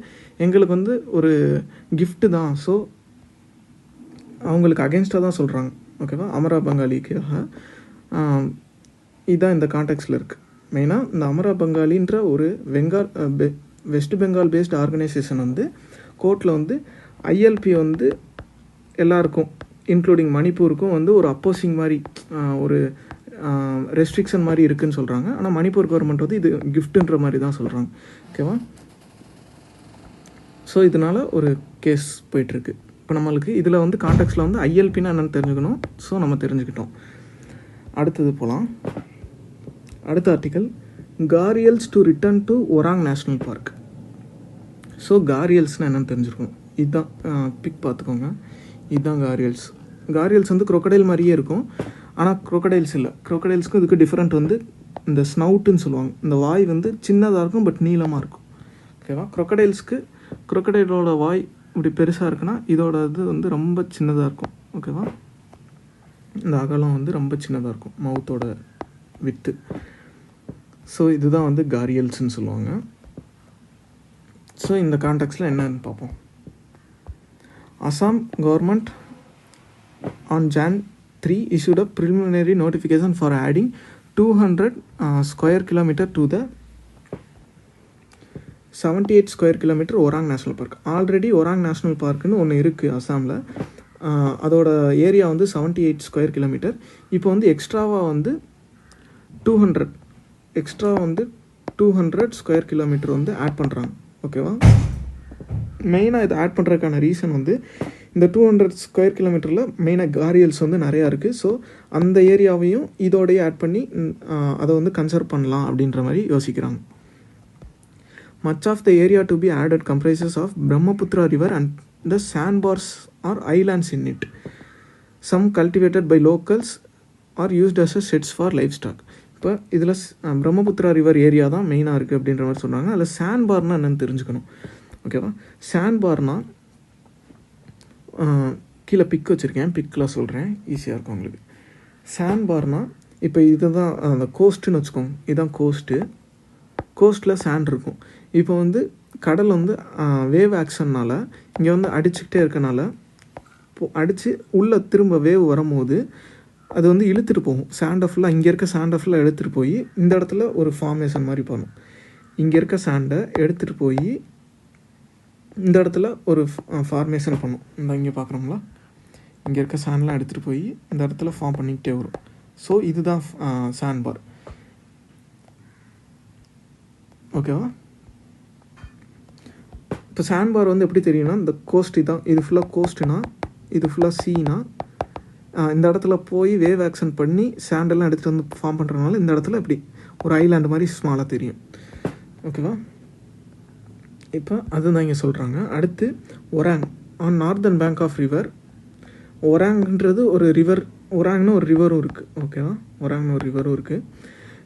எங்களுக்கு வந்து ஒரு கிஃப்ட்டு தான். ஸோ அவங்களுக்கு அகென்ஸ்டாக தான் சொல்கிறாங்க. ஓகேவா? அமரா பங்காளிக்காக இதுதான் இந்த கான்டெக்ஸ்டில் இருக்குது. மெயினாக இந்த அமரா பங்காளின்ற ஒரு வெஸ்ட் பெங்கால் பேஸ்ட் ஆர்கனைசேஷன் வந்து கோர்ட்டில் வந்து ஐஎல்பி வந்து எல்லாருக்கும் இன்க்ளூடிங் மணிப்பூருக்கும் வந்து ஒரு அப்போசிங் மாதிரி ஒரு ரெஸ்ட்ரிக்ஷன் மாதிரி இருக்குதுன்னு சொல்கிறாங்க. ஆனால் மணிப்பூர் கவர்மெண்ட் வந்து இது கிஃப்ட்டுன்ற மாதிரி தான் சொல்கிறாங்க. ஓகேவா? ஸோ இதனால் ஒரு கேஸ் போயிட்டுருக்கு. இப்போ நம்மளுக்கு இதில் வந்து கான்டெக்ஸ்டில் வந்து ஐஎல்பின்னா என்னென்னு தெரிஞ்சுக்கணும். ஸோ நம்ம தெரிஞ்சுக்கிட்டோம். அடுத்தது போகலாம். அடுத்த article, gharials to return to Orang national park. So காரியல்ஸ்னால் என்னென்னு தெரிஞ்சுருக்கணும். இதுதான் பிக் பார்த்துக்கோங்க. இதுதான் காரியல்ஸ். காரியல்ஸ் வந்து crocodile மாதிரியே இருக்கும், ஆனால் crocodiles இல்லை. crocodilesக்கும் இதுக்கு டிஃப்ரெண்ட் வந்து இந்த ஸ்னவுட்டுன்னு சொல்லுவாங்க. இந்த வாய் வந்து சின்னதாக இருக்கும் பட் நீளமாக இருக்கும். ஓகேவா? crocodileோட வாய் இப்படி பெருசாக இருக்குன்னா இதோட இது வந்து ரொம்ப சின்னதாக இருக்கும். ஓகேவா? இந்த அகலம் வந்து ரொம்ப சின்னதாக இருக்கும், மவுத்தோட வித்து. ஸோ இதுதான் வந்து காரியல்ஸ்ன்னு சொல்லுவாங்க. ஸோ இந்த கான்டெக்ஸ்டில் என்னன்னு பார்ப்போம். Assam government on Jan 3 issued a preliminary notification for adding 200 square kilometer to the 78 square kilometer Orang national park. Already Orang national பார்க்குன்னு ஒன்று இருக்குது அசாமில். அதோட ஏரியா வந்து 78 ஸ்கொயர் கிலோமீட்டர். இப்போ வந்து எக்ஸ்ட்ராவாக வந்து 200 ஸ்கொயர் கிலோமீட்டர் வந்து ஆட் பண்ணுறாங்க. ஓகேவா? மெயினாக இதை ஆட் பண்ணுறதுக்கான ரீசன் வந்து இந்த 200 ஸ்கொயர் கிலோமீட்டரில் மெயினாக காரியல்ஸ் வந்து நிறையா இருக்குது. ஸோ அந்த ஏரியாவையும் இதோடையே ஆட் பண்ணி அதை வந்து கன்சர்வ் பண்ணலாம் அப்படின்ற மாதிரி யோசிக்கிறாங்க. Much of the area to be added comprises of Brahmaputra river and the sandbars or islands in it. Some cultivated by locals or used as a sets for livestock. இப்போ இதில் பிரம்மபுத்திரா ரிவர் ஏரியா தான் மெயினாக இருக்குது அப்படின்ற மாதிரி சொன்னாங்க. அதில் சாண்ட்பார்னால் என்னென்னு தெரிஞ்சுக்கணும். ஓகேவா? சாண்ட்பார்னால் கீழே பிக் வச்சுருக்கேன், பிக்கில் சொல்கிறேன், ஈஸியாக இருக்கும் உங்களுக்கு. சாண்ட்பார்னால் இப்போ இதுதான் அந்த கோஸ்ட்டுன்னு வச்சுக்கோங்க. இதுதான் கோஸ்ட்டில் சாண்ட் இருக்கும். இப்போ வந்து கடல் வந்து வேவ் ஆக்ஷன்னால் இங்கே வந்து அடிச்சுக்கிட்டே இருக்கனால அடித்து உள்ளே திரும்ப வேவ் வரும்போது அது வந்து இழுத்துட்டு போகும். சாண்டை ஃபுல்லாக இங்கே இருக்க சாண்டை ஃபுல்லாக எடுத்துகிட்டு போய் இந்த இடத்துல ஒரு ஃபார்மேஷன் மாதிரி பண்ணும். இங்கே இருக்க சாண்டை எடுத்துகிட்டு போய் இந்த இடத்துல ஒரு ஃபார்மேஷன் பண்ணும். இந்த இங்கே பார்க்குறோம்ல, இங்கே இருக்க சாண்ட்லாம் எடுத்துகிட்டு போய் இந்த இடத்துல ஃபார்ம் பண்ணிக்கிட்டே வரும். ஸோ இதுதான் சாண்ட் பார். ஓகேவா? இப்போ சாண்ட் பார் வந்து எப்படி தெரியும்னா, இந்த கோஸ்ட் தான், இது ஃபுல்லாக கோஸ்ட்டுனா இது ஃபுல்லாக சீனா இந்த இடத்துல போய் வேவ் ஆக்ஷன் பண்ணி சாண்டெல்லாம் எடுத்துகிட்டு வந்து ஃபார்ம் பண்ணுறதுனால இந்த இடத்துல இப்படி ஒரு ஐலாண்டு மாதிரி ஸ்மாலாக தெரியும். ஓகேவா? இப்போ அதுதான் இங்கே சொல்கிறாங்க. அடுத்து Orang on northern bank of river. ஒராங்ன்றது ஒரு ரிவர், ஒராங்னு ஒரு ரிவரும் இருக்குது. ஓகேவா? ஒராங்னு ஒரு ரிவரும் இருக்குது.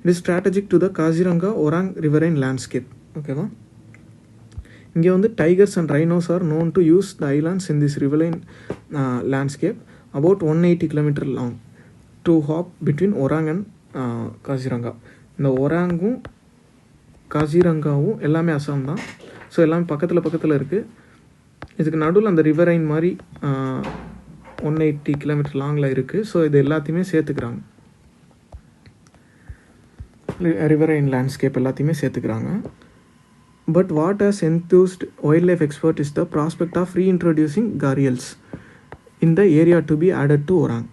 It is strategic to the Kaziranga Orang riverine landscape. ஓகேவா? இங்கே வந்து tigers and rhinos are known to use the islands in this riverine landscape about 180 km long to hop between Orang and Kaziranga. இந்த ஒராங்கும் காசிரங்காவும் எல்லாமே அசாம் தான். ஸோ எல்லாமே பக்கத்தில் இருக்குது. இதுக்கு நடுவில் அந்த ரிவரைன் மாதிரி 180 கிலோமீட்டர் லாங்கில் இருக்குது. ஸோ இது எல்லாத்தையுமே சேர்த்துக்கிறாங்க, ரிவரைன் லேண்ட்ஸ்கேப் எல்லாத்தையுமே சேர்த்துக்கிறாங்க. But what has enthused wildlife expert is the prospect of reintroducing gharials in the area to be added to Orang.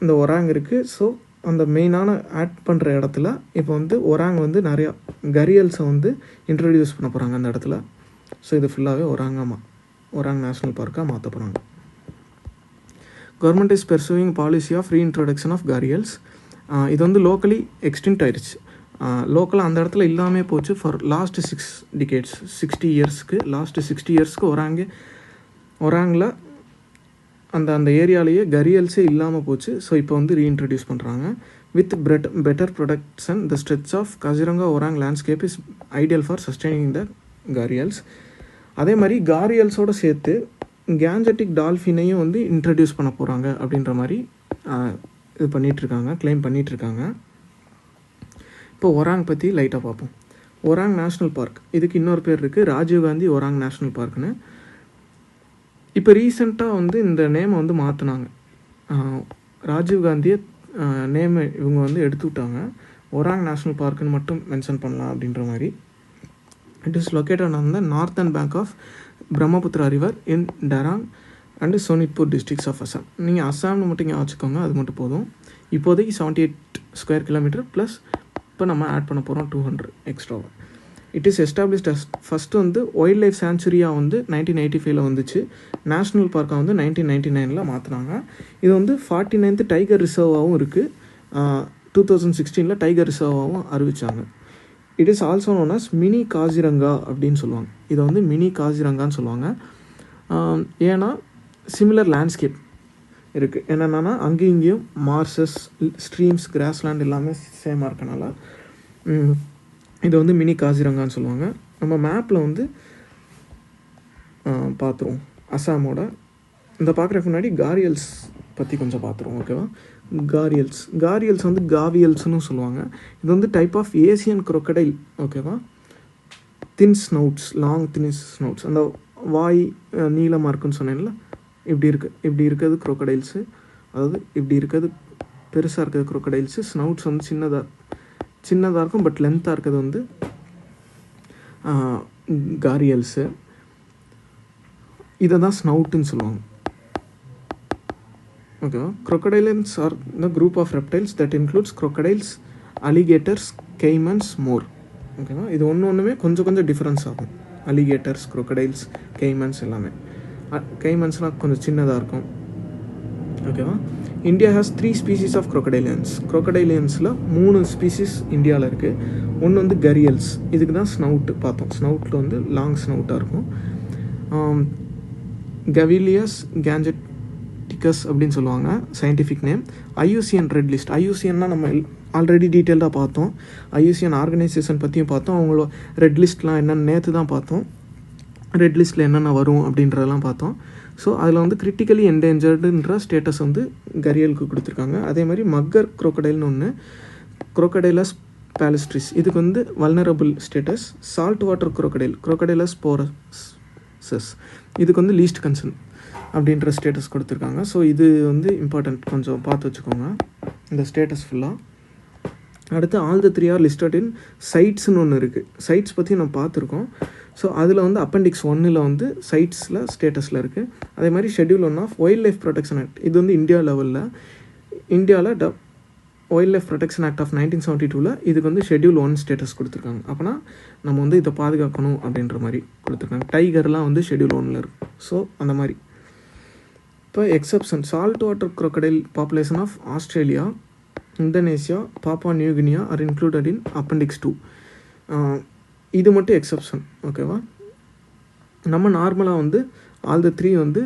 இந்த ஒராங் இருக்குது. ஸோ அந்த மெயினான ஆட் பண்ணுற இடத்துல இப்போ வந்து ஒராங் வந்து நிறையா கரியல்ஸை வந்து இன்ட்ரடியூஸ் பண்ண போகிறாங்க அந்த இடத்துல. ஸோ இது ஃபுல்லாகவே ஒராங் நேஷ்னல் பார்க்காக மாற்ற போகிறாங்க. Government is pursuing policy of reintroduction of gharials. இது வந்து லோக்கலி எக்ஸ்டிங்க்ட் ஆயிடுச்சு. லோக்கலாக அந்த இடத்துல இல்லாமல் போச்சு ஃபார் லாஸ்ட்டு 60 இயர்ஸ்க்கு ஒராங்கில் அந்த ஏரியாலேயே கரியல்ஸே இல்லாமல் போச்சு. ஸோ இப்போ வந்து ரீஇன்ட்ரடியூஸ் பண்ணுறாங்க. With better production the stretch of Kaziranga Orang landscape is ideal for sustaining the gharials. அதே மாதிரி காரியல்ஸோடு சேர்த்து கேஞ்சட்டிக் டால்ஃபினையும் வந்து இன்ட்ரடியூஸ் பண்ண போகிறாங்க அப்படின்ற மாதிரி இது பண்ணிகிட்ருக்காங்க, கிளைம் பண்ணிகிட்ருக்காங்க. இப்போ ஒராங் பற்றி லைட்டாக பார்ப்போம். ஒராங் நேஷ்னல் பார்க், இதுக்கு இன்னொரு பேர் இருக்குது, ராஜீவ்காந்தி ஒராங் நேஷ்னல் பார்க்குன்னு. இப்போ ரீசெண்டாக வந்து இந்த நேமை வந்து மாற்றினாங்க. ராஜீவ்காந்தியை நேமை இவங்க வந்து எடுத்து விட்டாங்க. ஒராங் நேஷ்னல் பார்க்குன்னு மட்டும் மென்ஷன் பண்ணலாம் அப்படின்ற மாதிரி It is located on the northern bank of Brahmaputra river in Darang and Sonitpur districts of Assam. நீங்கள் அஸ்ஸாம்னு மட்டும் இங்கே வச்சுக்கோங்க, அது மட்டும் போதும். இப்போதைக்கு 78 ஸ்கொயர் கிலோமீட்டர் ப்ளஸ் இப்போ நம்ம ஆட் பண்ண போகிறோம் 200 எக்ஸ்ட்ராவாக. It is established as first வந்து வைல்ட் லைஃப் சாங்சுரியாக வந்து 1985 வந்துச்சு. நேஷ்னல் பார்க்காக வந்து 1999 மாற்றினாங்க. இது வந்து 49th டைகர் ரிசர்வாகவும் இருக்குது. 2016 டைகர் ரிசர்வாகவும் அறிவித்தாங்க. It is also known as mini Kaziranga அப்படின்னு சொல்லுவாங்க. இதை வந்து மினி காசிரங்கான்னு சொல்லுவாங்க. ஏன்னா சிமிலர் லேண்ட்ஸ்கேப் இருக்குது. என்னென்னா அங்கேயும் இங்கேயும் மார்சஸ், ஸ்ட்ரீம்ஸ், கிராஸ்லேண்ட் எல்லாமே சேமாக இருக்கனால இதை வந்து மினி காசிரங்கான்னு சொல்லுவாங்க. நம்ம மேப்பில் வந்து பார்த்துருவோம் அஸ்ஸாமோட. இந்த பார்க்குறதுக்கு முன்னாடி காரியல்ஸ் பற்றி கொஞ்சம் பார்த்துருவோம், ஓகேவா? காரியல்ஸ் வந்து காவியல்ஸ்னு சொல்லுவாங்க. இது வந்து டைப் ஆஃப் ஏசியன் crocodile, ஓகேவா? தின் ஸ்னவுட்ஸ், லாங் தின் ஸ்னவுட்ஸ், அந்த வாய் நீளமாக இருக்குன்னு சொன்னேன்ல, இப்படி இருக்கிறது crocodiles. அதாவது இப்படி இருக்கிறது பெருசாக இருக்கிறது crocodiles. ஸ்னவுட்ஸ் வந்து சின்னதாக இருக்கும், பட் லென்த்தாக இருக்கிறது வந்து காரியல்ஸு. இதை தான் ஸ்னவுட்டுன்னு சொல்லுவாங்க, ஓகேவா? crocodilians are the group of reptiles that includes crocodiles, alligators, caimans, more, ஓகேவா? இது ஒன்றுமே கொஞ்சம் டிஃப்ரென்ஸ் ஆகும். அலிகேட்டர்ஸ், crocodiles, caimans எல்லாமே. caimans-லாம் கொஞ்சம் சின்னதாக இருக்கும், ஓகேவா? இந்தியா ஹேஸ் 3 ஸ்பீசிஸ் ஆஃப் crocodilians-ல 3 ஸ்பீசிஸ் இந்தியாவில் இருக்குது. ஒன்று வந்து கரியல்ஸ், இதுக்கு தான் ஸ்னவுட்டு பார்த்தோம். ஸ்னவுட்டில் வந்து லாங் ஸ்னவுட்டாக இருக்கும். கவிலியஸ் கேஞ்சட்டிகஸ் அப்படின்னு சொல்லுவாங்க scientific name. IUCN red list. ஐயூசிஎன்னா நம்ம ஆல்ரெடி டீட்டெயில்டாக பார்த்தோம். ஐயூசிஎன் ஆர்கனைசேஷன் பற்றியும் பார்த்தோம். அவங்களோட ரெட் லிஸ்ட்லாம் என்னென்னு நேற்று தான் பார்த்தோம். ரெட் லிஸ்ட்டில் என்னென்ன வரும் அப்படின்றதெல்லாம் பார்த்தோம். ஸோ அதில் வந்து கிரிட்டிக்கலி என்டேஞ்சர்டுன்ற ஸ்டேட்டஸ் வந்து கரியலுக்கு கொடுத்துருக்காங்க. அதே மாதிரி மக்கர் crocodileன்னு ஒன்று, crocodilus palustris, இதுக்கு வந்து vulnerable status. Salt water crocodilus porus, இதுக்கு வந்து லீஸ்ட் கன்சர்ன் அப்படின்ற ஸ்டேட்டஸ் கொடுத்துருக்காங்க. ஸோ இது வந்து இம்பார்ட்டண்ட், கொஞ்சம் பார்த்து வச்சுக்கோங்க இந்த ஸ்டேட்டஸ் ஃபுல்லாக. அடுத்து all the 3 are listed in சைட்ஸ்னு ஒன்று இருக்குது. சைட்ஸ் பற்றி நம்ம பார்த்துருக்கோம். ஸோ அதில் வந்து அப்பெண்டிக்ஸ் 1 வந்து சைட்ஸில் ஸ்டேட்டஸில் இருக்குது. அதே மாதிரி schedule 1 of wild life protection act, இது வந்து இந்தியாவில் wild life protection act of 1972 இதுக்கு வந்து ஷெட்யூல் 1 ஸ்டேட்டஸ் கொடுத்துருக்காங்க. அப்போனா நம்ம வந்து இதை பாதுகாக்கணும் அப்படின்ற மாதிரி கொடுத்துருக்காங்க. டைகர்லாம் வந்து ஷெட்யூல் 1 இருக்கும். ஸோ அந்த மாதிரி. இப்போ exception, salt water crocodile population of Australia, Indonesia, Papua New Guinea are included in appendix 2. இது மட்டும் எக்ஸப்ஷன், ஓகேவா? நம்ம நார்மலாக வந்து ஆல் த 3 வந்து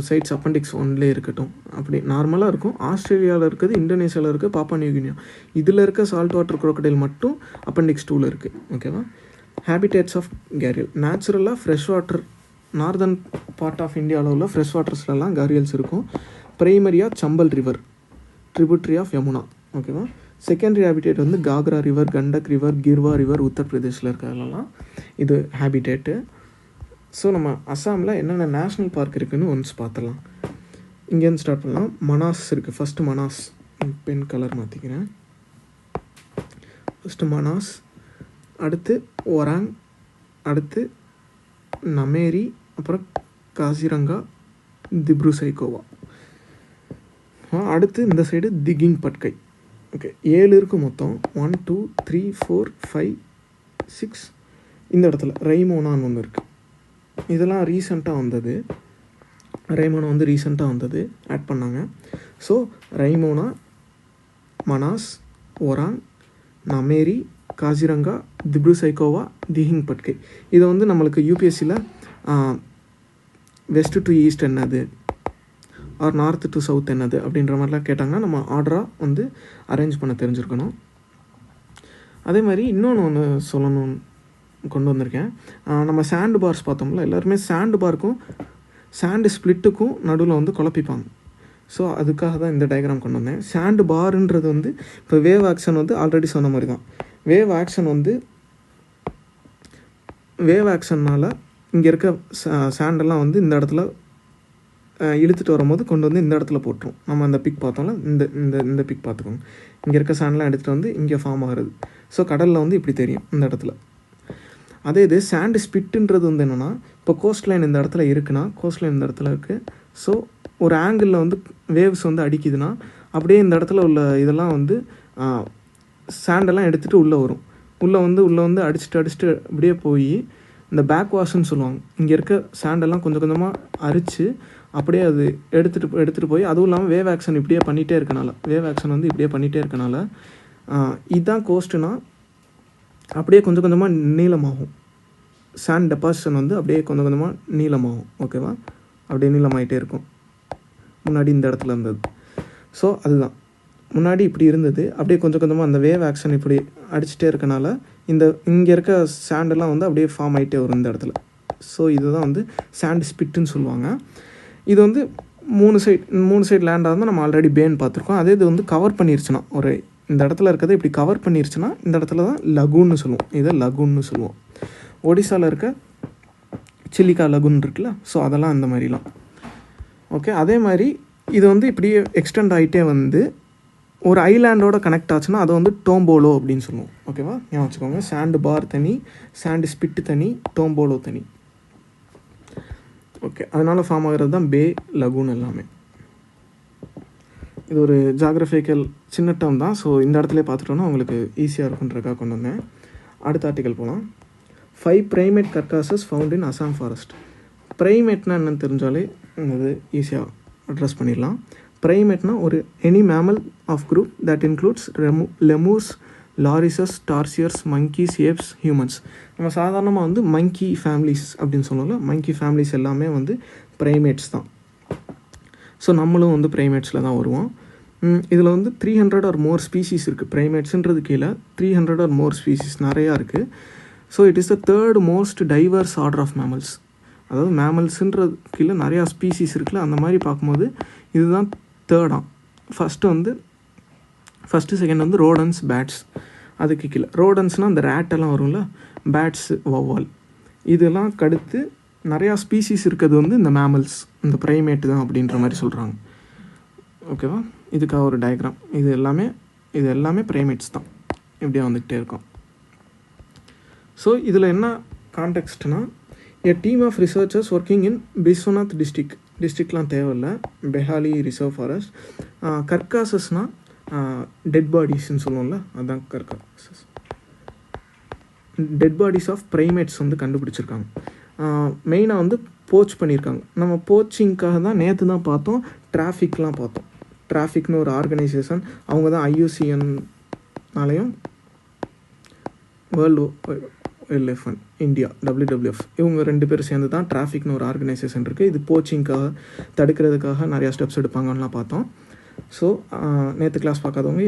சைட்ஸ் அப்பெண்டிக்ஸ் 1 இருக்கட்டும், அப்படி நார்மலாக இருக்கும். ஆஸ்திரேலியாவில் இருக்குது, இந்தோனேஷியாவில் இருக்குது, பாப்புவா நியூ கினியா, இதில் இருக்க சால்ட் வாட்டர் crocodile மட்டும் அப்பெண்டிக்ஸ் 2 இருக்குது, ஓகேவா? ஹேபிடேட்ஸ் ஆஃப் கேரியல், நேச்சுரலாக fresh water northern part of இந்தியாவில் உள்ள ஃப்ரெஷ் வாட்டர்ஸ்லாம் காரியல்ஸ் இருக்கும். ப்ரைமரியாக Chambal river, tributary of Yamuna, ஓகேவா? செகண்டரி ஹேபிடேட் வந்து Ghaghra river, Gandak river, Girwa river, உத்தரப்பிரதேஷில் இருக்கிறதுலாம் இது ஹேபிடேட்டு. ஸோ நம்ம அஸ்ஸாமில் என்னென்ன நேஷ்னல் பார்க் இருக்குதுன்னு ஒன்ஸ் பார்த்துடலாம். இங்கேருந்து ஸ்டார்ட் பண்ணலாம். மனாஸ் இருக்குது. ஃபஸ்ட்டு மனாஸ், பென் கலர் மாற்றிக்கிறேன். ஃபஸ்ட்டு மனாஸ், அடுத்து ஒராங், அடுத்து நமேரி, அப்புறம் காசிரங்கா, திப்ரு சைக்கோவா. அடுத்து இந்த சைடு திகிங் பட்கை. ஓகே, 7 இருக்குது மொத்தம். 1 2 3 4 5 6. இந்த இடத்துல ரைமோனான்னு ஒன்று இருக்குது. இதெல்லாம் ரீசெண்டாக வந்தது. ரைமோனா வந்து ரீசெண்டாக வந்தது, ஆட் பண்ணாங்க. ஸோ ரைமோனா, மனாஸ், ஒராங், நமேரி, காசிரங்கா, திப்ரு சைக்கோவா, திகிங் பட்கை. இதை வந்து நம்மளுக்கு யூபிஎஸ்சியில் வெஸ்ட் டு ஈஸ்ட் என்னது ஆர் நார்த் டு சவுத் என்னது அப்படின்ற மாதிரிலாம் கேட்டாங்கன்னா நம்ம ஆர்டராக வந்து அரேஞ்ச் பண்ண தெரிஞ்சுருக்கணும். அதே மாதிரி இன்னொன்று சொல்லணும்னு கொண்டு வந்திருக்கேன். நம்ம சாண்டு பார்ஸ் பார்த்தோம்ல, எல்லாருமே சாண்டு பார்க்கும் சாண்டு ஸ்ப்ளிட்டுக்கும் நடுவில் வந்து குழப்பிப்பாங்க. ஸோ அதுக்காக தான் இந்த டயக்ராம் கொண்டு வந்தேன். சாண்டு பார்ன்றது வந்து இப்போ வேவ் ஆக்ஷன் வந்து ஆல்ரெடி சொன்ன மாதிரி தான். வேவ் ஆக்ஷன்னால் இங்கே இருக்க சாண்டெல்லாம் வந்து இந்த இடத்துல இழுத்துட்டு வரும்போது கொண்டு வந்து இந்த இடத்துல போட்டுரும். நம்ம அந்த பிக் பார்த்தோம்ல, இந்த பிக் பார்த்துக்கோங்க. இங்கே இருக்க சாண்டெலாம் எடுத்துகிட்டு வந்து இங்கே ஃபார்ம் ஆகிறது. ஸோ கடலில் வந்து இப்படி தெரியும் இந்த இடத்துல. அதே இது சாண்ட் ஸ்பிட்டுன்றது வந்து என்னென்னா, இப்போ கோஸ்ட் லைன் இந்த இடத்துல இருக்குன்னா, கோஸ்ட் லைன் இந்த இடத்துல இருக்குது. ஸோ ஒரு ஆங்கிளில் வந்து வேவ்ஸ் வந்து அடிக்குதுன்னா அப்படியே இந்த இடத்துல உள்ள இதெல்லாம் வந்து சாண்டெல்லாம் எடுத்துகிட்டு உள்ளே வரும். உள்ளே வந்து அடிச்சுட்டு அப்படியே போய் இந்த பேக் வாஷ்ன்னு சொல்லுவாங்க. இங்கே இருக்க சாண்டெல்லாம் கொஞ்சம் கொஞ்சமாக அரித்து அப்படியே அது எடுத்துகிட்டு போய், அதுவும் இல்லாமல் வேவ் ஆக்ஷன் இப்படியே பண்ணிகிட்டே இருக்கனால இதுதான் கோஸ்ட்டுனா அப்படியே கொஞ்சம் கொஞ்சமாக நீளமாகும். சாண்ட் டெபாசிஷன் வந்து அப்படியே கொஞ்சம் கொஞ்சமாக நீளமாகும். ஓகேவா? அப்படியே நீளமாகிட்டே இருக்கும். முன்னாடி இந்த இடத்துல இருந்தது. ஸோ அதுதான் முன்னாடி இப்படி இருந்தது. அப்படியே கொஞ்சம் கொஞ்சமாக அந்த வேவ் ஆக்ஷன் இப்படி அடிச்சுட்டே இருக்கனால இங்கே இருக்க சாண்டெல்லாம் வந்து அப்படியே ஃபார்ம் ஆகிட்டே வரும் இந்த இடத்துல. ஸோ இதுதான் வந்து சாண்ட் ஸ்பிட்டுன்னு சொல்லுவாங்க. இது வந்து மூணு சைடு லேண்டாக இருந்தால் நம்ம ஆல்ரெடி பேன் பார்த்துருக்கோம். அதே இது வந்து கவர் பண்ணிருச்சுன்னா, ஒரு இந்த இடத்துல இருக்கிறத இப்படி கவர் பண்ணிருச்சுன்னா இந்த இடத்துல தான் லகூன்னு சொல்லுவோம். இதை லகூன்னு சொல்லுவோம். ஒடிசாவில் இருக்க சிலிக்கா லகூன் இருக்குல்ல, ஸோ அதெல்லாம் அந்த மாதிரிலாம். ஓகே, அதே மாதிரி இது வந்து இப்படியே எக்ஸ்டெண்ட் ஆகிட்டே வந்து ஒரு ஐலாண்டோட கனெக்ட் ஆச்சுன்னா அதை வந்து டோம்போலோ அப்படின்னு சொல்லுவோம். ஓகேவா? ஞாபகம் வச்சுக்கோங்க. சாண்டு பார் தனி, சாண்டு ஸ்பிட்டு தனி, டோம்போலோ தனி. ஓகே, அதனால் ஃபார்ம் ஆகிறது தான் பே, லகூன் எல்லாமே. இது ஒரு ஜாகிரபிக்கல் சின்ன டேர்ம் தான். ஸோ இந்த இடத்துல பார்த்துட்டோன்னா உங்களுக்கு ஈஸியாக இருக்குன்றக்காக கொண்டு வந்தேன். அடுத்த ஆர்டிக்கல் போகலாம். 5 primate carcasses found in Assam forest. ப்ரைமேட்னா என்னன்னு தெரிஞ்சாலே இது ஈஸியாக அட்ரஸ் பண்ணிடலாம். ப்ரைமேட்னா ஒரு any mammal of group that includes lemurs, lorises, tarsiers, monkeys, apes, humans. நம்ம சாதாரணமாக வந்து மங்கி ஃபேமிலிஸ் அப்படின்னு சொல்லல. மங்கி ஃபேமிலிஸ் எல்லாமே வந்து ப்ரைமேட்ஸ் தான். ஸோ நம்மளும் வந்து ப்ரைமேட்ஸில் தான் வருவோம். இதில் வந்து 300 or more ஸ்பீசிஸ் இருக்குது. ப்ரைமேட்ஸுன்றது கீழே 300 or more ஸ்பீசிஸ் நிறையா இருக்குது. So it is the 3rd most diverse order of mammals. அதாவது மேமல்ஸுன்றது கீழே நிறையா ஸ்பீசிஸ் இருக்குல்ல, அந்த மாதிரி பார்க்கும்போது இதுதான் 3rd. ஃபஸ்ட்டு செகண்ட் வந்து ரோடன்ஸ், பேட்ஸ். அதுக்கு கீழே ரோடன்ஸ்னால் அந்த ரேட்டெல்லாம் வரும்ல, பேட்ஸு, வவ்வால், இதெல்லாம் கடுத்து நிறையா ஸ்பீசிஸ் இருக்கிறது வந்து இந்த மேமல்ஸ், இந்த ப்ரைமேட்டு தான் அப்படின்ற மாதிரி சொல்கிறாங்க. ஓகேவா? இதுக்காக ஒரு டயக்ராம். இது எல்லாமே ப்ரைமேட்ஸ் தான். இப்படியே வந்துக்கிட்டே இருக்கும். ஸோ இதில் என்ன கான்டெக்ஸ்ட்னால், a team of researchers working in Biswanath டிஸ்ட்ரிக்ட்லாம் தேவையில்லை, பெஹாலி ரிசர்வ் ஃபாரஸ்ட். கர்காசஸ்னால் டெட் பாடிஸ்ன்னு சொல்லுவோம்ல, அதுதான் carcasses. Dead bodies of primates வந்து கண்டுபிடிச்சிருக்காங்க. மெயினாக வந்து போச் பண்ணியிருக்காங்க. நம்ம போச்சிங்காக தான் நேற்று தான் பார்த்தோம், டிராஃபிக்லாம் பார்த்தோம். டிராஃபிக்னு ஒரு ஆர்கனைசேஷன், அவங்க தான் IUCNனாலையும் world wildlife fund India WWF இவங்க 2 பேரும் சேர்ந்து தான் டிராஃபிக்னு ஒரு ஆர்கனைசேஷன் இருக்குது. இது போச்சிங்காக தடுக்கிறதுக்காக நிறையா ஸ்டெப்ஸ் எடுப்பாங்கலாம் பார்த்தோம். ஸோ நேற்று கிளாஸ் பார்க்காதவங்க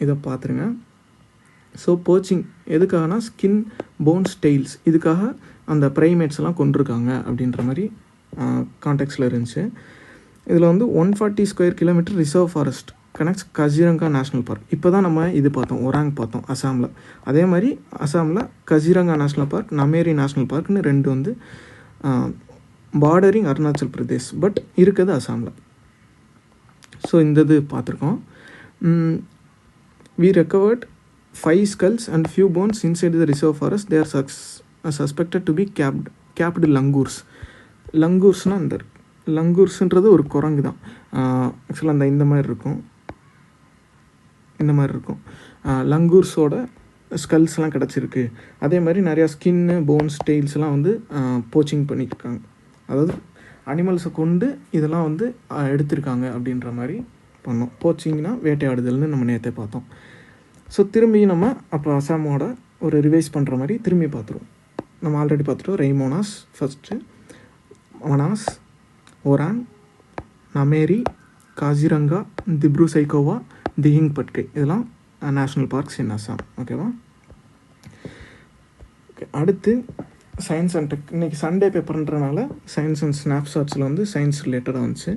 இதை பார்த்துருங்க. ஸோ போச்சிங் எதுக்காகனா ஸ்கின், போன்ஸ், டெய்ல்ஸ், இதுக்காக அந்த ப்ரைமேட்ஸ் எல்லாம் கொண்டிருக்காங்க அப்படின்ற மாதிரி கான்டெக்ட்ஸில் இருந்துச்சு. இதில் வந்து 140 square kilometre reserve forest connects Kaziranga national park. இப்போ தான் நம்ம இது பார்த்தோம், ஒராங் பார்த்தோம் அசாமில். அதே மாதிரி அசாமில் Kaziranga national park, Nameri national பார்க்னு 2 வந்து பார்டரிங் அருணாச்சல் பிரதேஷ், பட் இருக்குது அசாமில். ஸோ இந்த இது பார்த்துருக்கோம். We recovered 5 skulls and few bones inside the reserve forest. They are suspected to be capped langurs. லங்கூர்ஸ்னால் இந்த லங்கூர்ஸ்ன்றது ஒரு குரங்கு தான். ஆக்சுவலாக இந்த மாதிரி இருக்கும். லங்கூர்ஸோட ஸ்கல்ஸ்லாம் கிடச்சிருக்கு. அதே மாதிரி நிறையா ஸ்கின்னு, போன்ஸ், டெய்ல்ஸ்லாம் வந்து போச்சிங் பண்ணியிருக்காங்க. அதாவது அனிமல்ஸை கொண்டு இதெல்லாம் வந்து எடுத்திருக்காங்க அப்படின்ற மாதிரி பண்ணோம். போச்சிங்னா வேட்டையாடுதல்னு நம்ம நேற்றே பார்த்தோம். ஸோ திரும்பி நம்ம அப்போ அசாமோட ஒரு ரிவைஸ் பண்ணுற மாதிரி திரும்பி பார்த்துருவோம். நம்ம ஆல்ரெடி பார்த்துட்டோம். ரெய்மோனாஸ் ஃபஸ்ட்டு, மனாஸ், ஒராங், நமேரி, காசிரங்கா, திப்ரு சைக்கோவா, திஹிங் பட்கை, இதெல்லாம் நேஷ்னல் பார்க்ஸ் இன் அசாம். ஓகேவா? ஓகே, அடுத்து சயின்ஸ் அண்ட் டெக். இன்றைக்கி சண்டே பேப்பர்ன்றனால சயின்ஸ் அண்ட் ஸ்னாப்ஷாட்ஸில் வந்து சயின்ஸ் ரிலேட்டடாக வந்துச்சு.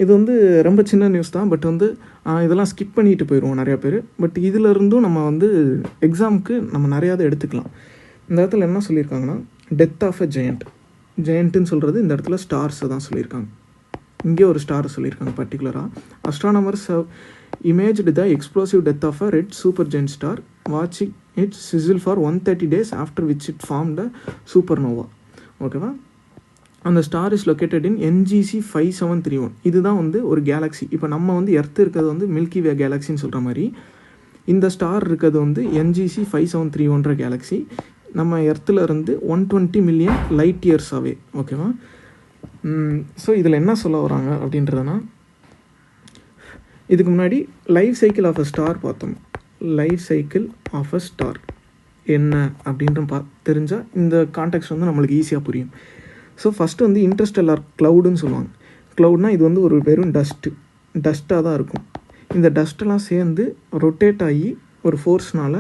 இது வந்து ரொம்ப சின்ன நியூஸ் தான், பட் வந்து இதெல்லாம் ஸ்கிப் பண்ணிட்டு போயிடுவோம் நிறையா பேர். பட் இதிலருந்தும் நம்ம வந்து எக்ஸாமுக்கு நம்ம நிறையாவது எடுத்துக்கலாம். இந்த இடத்துல என்ன சொல்லியிருக்காங்கன்னா, டெத் ஆஃப் எ ஜெயண்ட்டுன்னு சொல்கிறது இந்த இடத்துல ஸ்டார்ஸை தான் சொல்லியிருக்காங்க. இங்கே ஒரு ஸ்டார் சொல்லியிருக்காங்க பர்டிகுலராக. Astronomers have imaged the explosive death of a red supergiant star, watching it sizzle for 130 days, after which it formed a supernova. ஓகேவா? அந்த star is located in NGC 5731. இதுதான் வந்து ஒரு கேலக்ஸி. இப்போ நம்ம வந்து எர்த் இருக்கிறது வந்து மில்கி வே கேலக்ஸின்னு சொல்கிற மாதிரி, இந்த ஸ்டார் இருக்கிறது வந்து NGC 5731 கேலக்ஸி. நம்ம எர்த்தில் இருந்து 120 மில்லியன் லைட் இயர்ஸ் ஆவே. ஓகேவா? ஸோ இதில் என்ன சொல்ல வராங்க அப்படின்றதுனா, இதுக்கு முன்னாடி life cycle of a star பார்த்தோம். Life cycle of a star என்ன அப்படின்ற தெரிஞ்சால் இந்த கான்டெக்ஸ்ட் வந்து நம்மளுக்கு ஈஸியாக புரியும். ஸோ ஃபஸ்ட்டு வந்து இன்டர்ஸ்டெல்லார் க்ளவுடுன்னு சொல்லுவாங்க. க்ளவுட்னால் இது வந்து ஒரு வெறும் டஸ்ட்டாக தான் இருக்கும். இந்த டஸ்ட்டெல்லாம் சேர்ந்து ரொட்டேட் ஆகி ஒரு ஃபோர்ஸ்னால்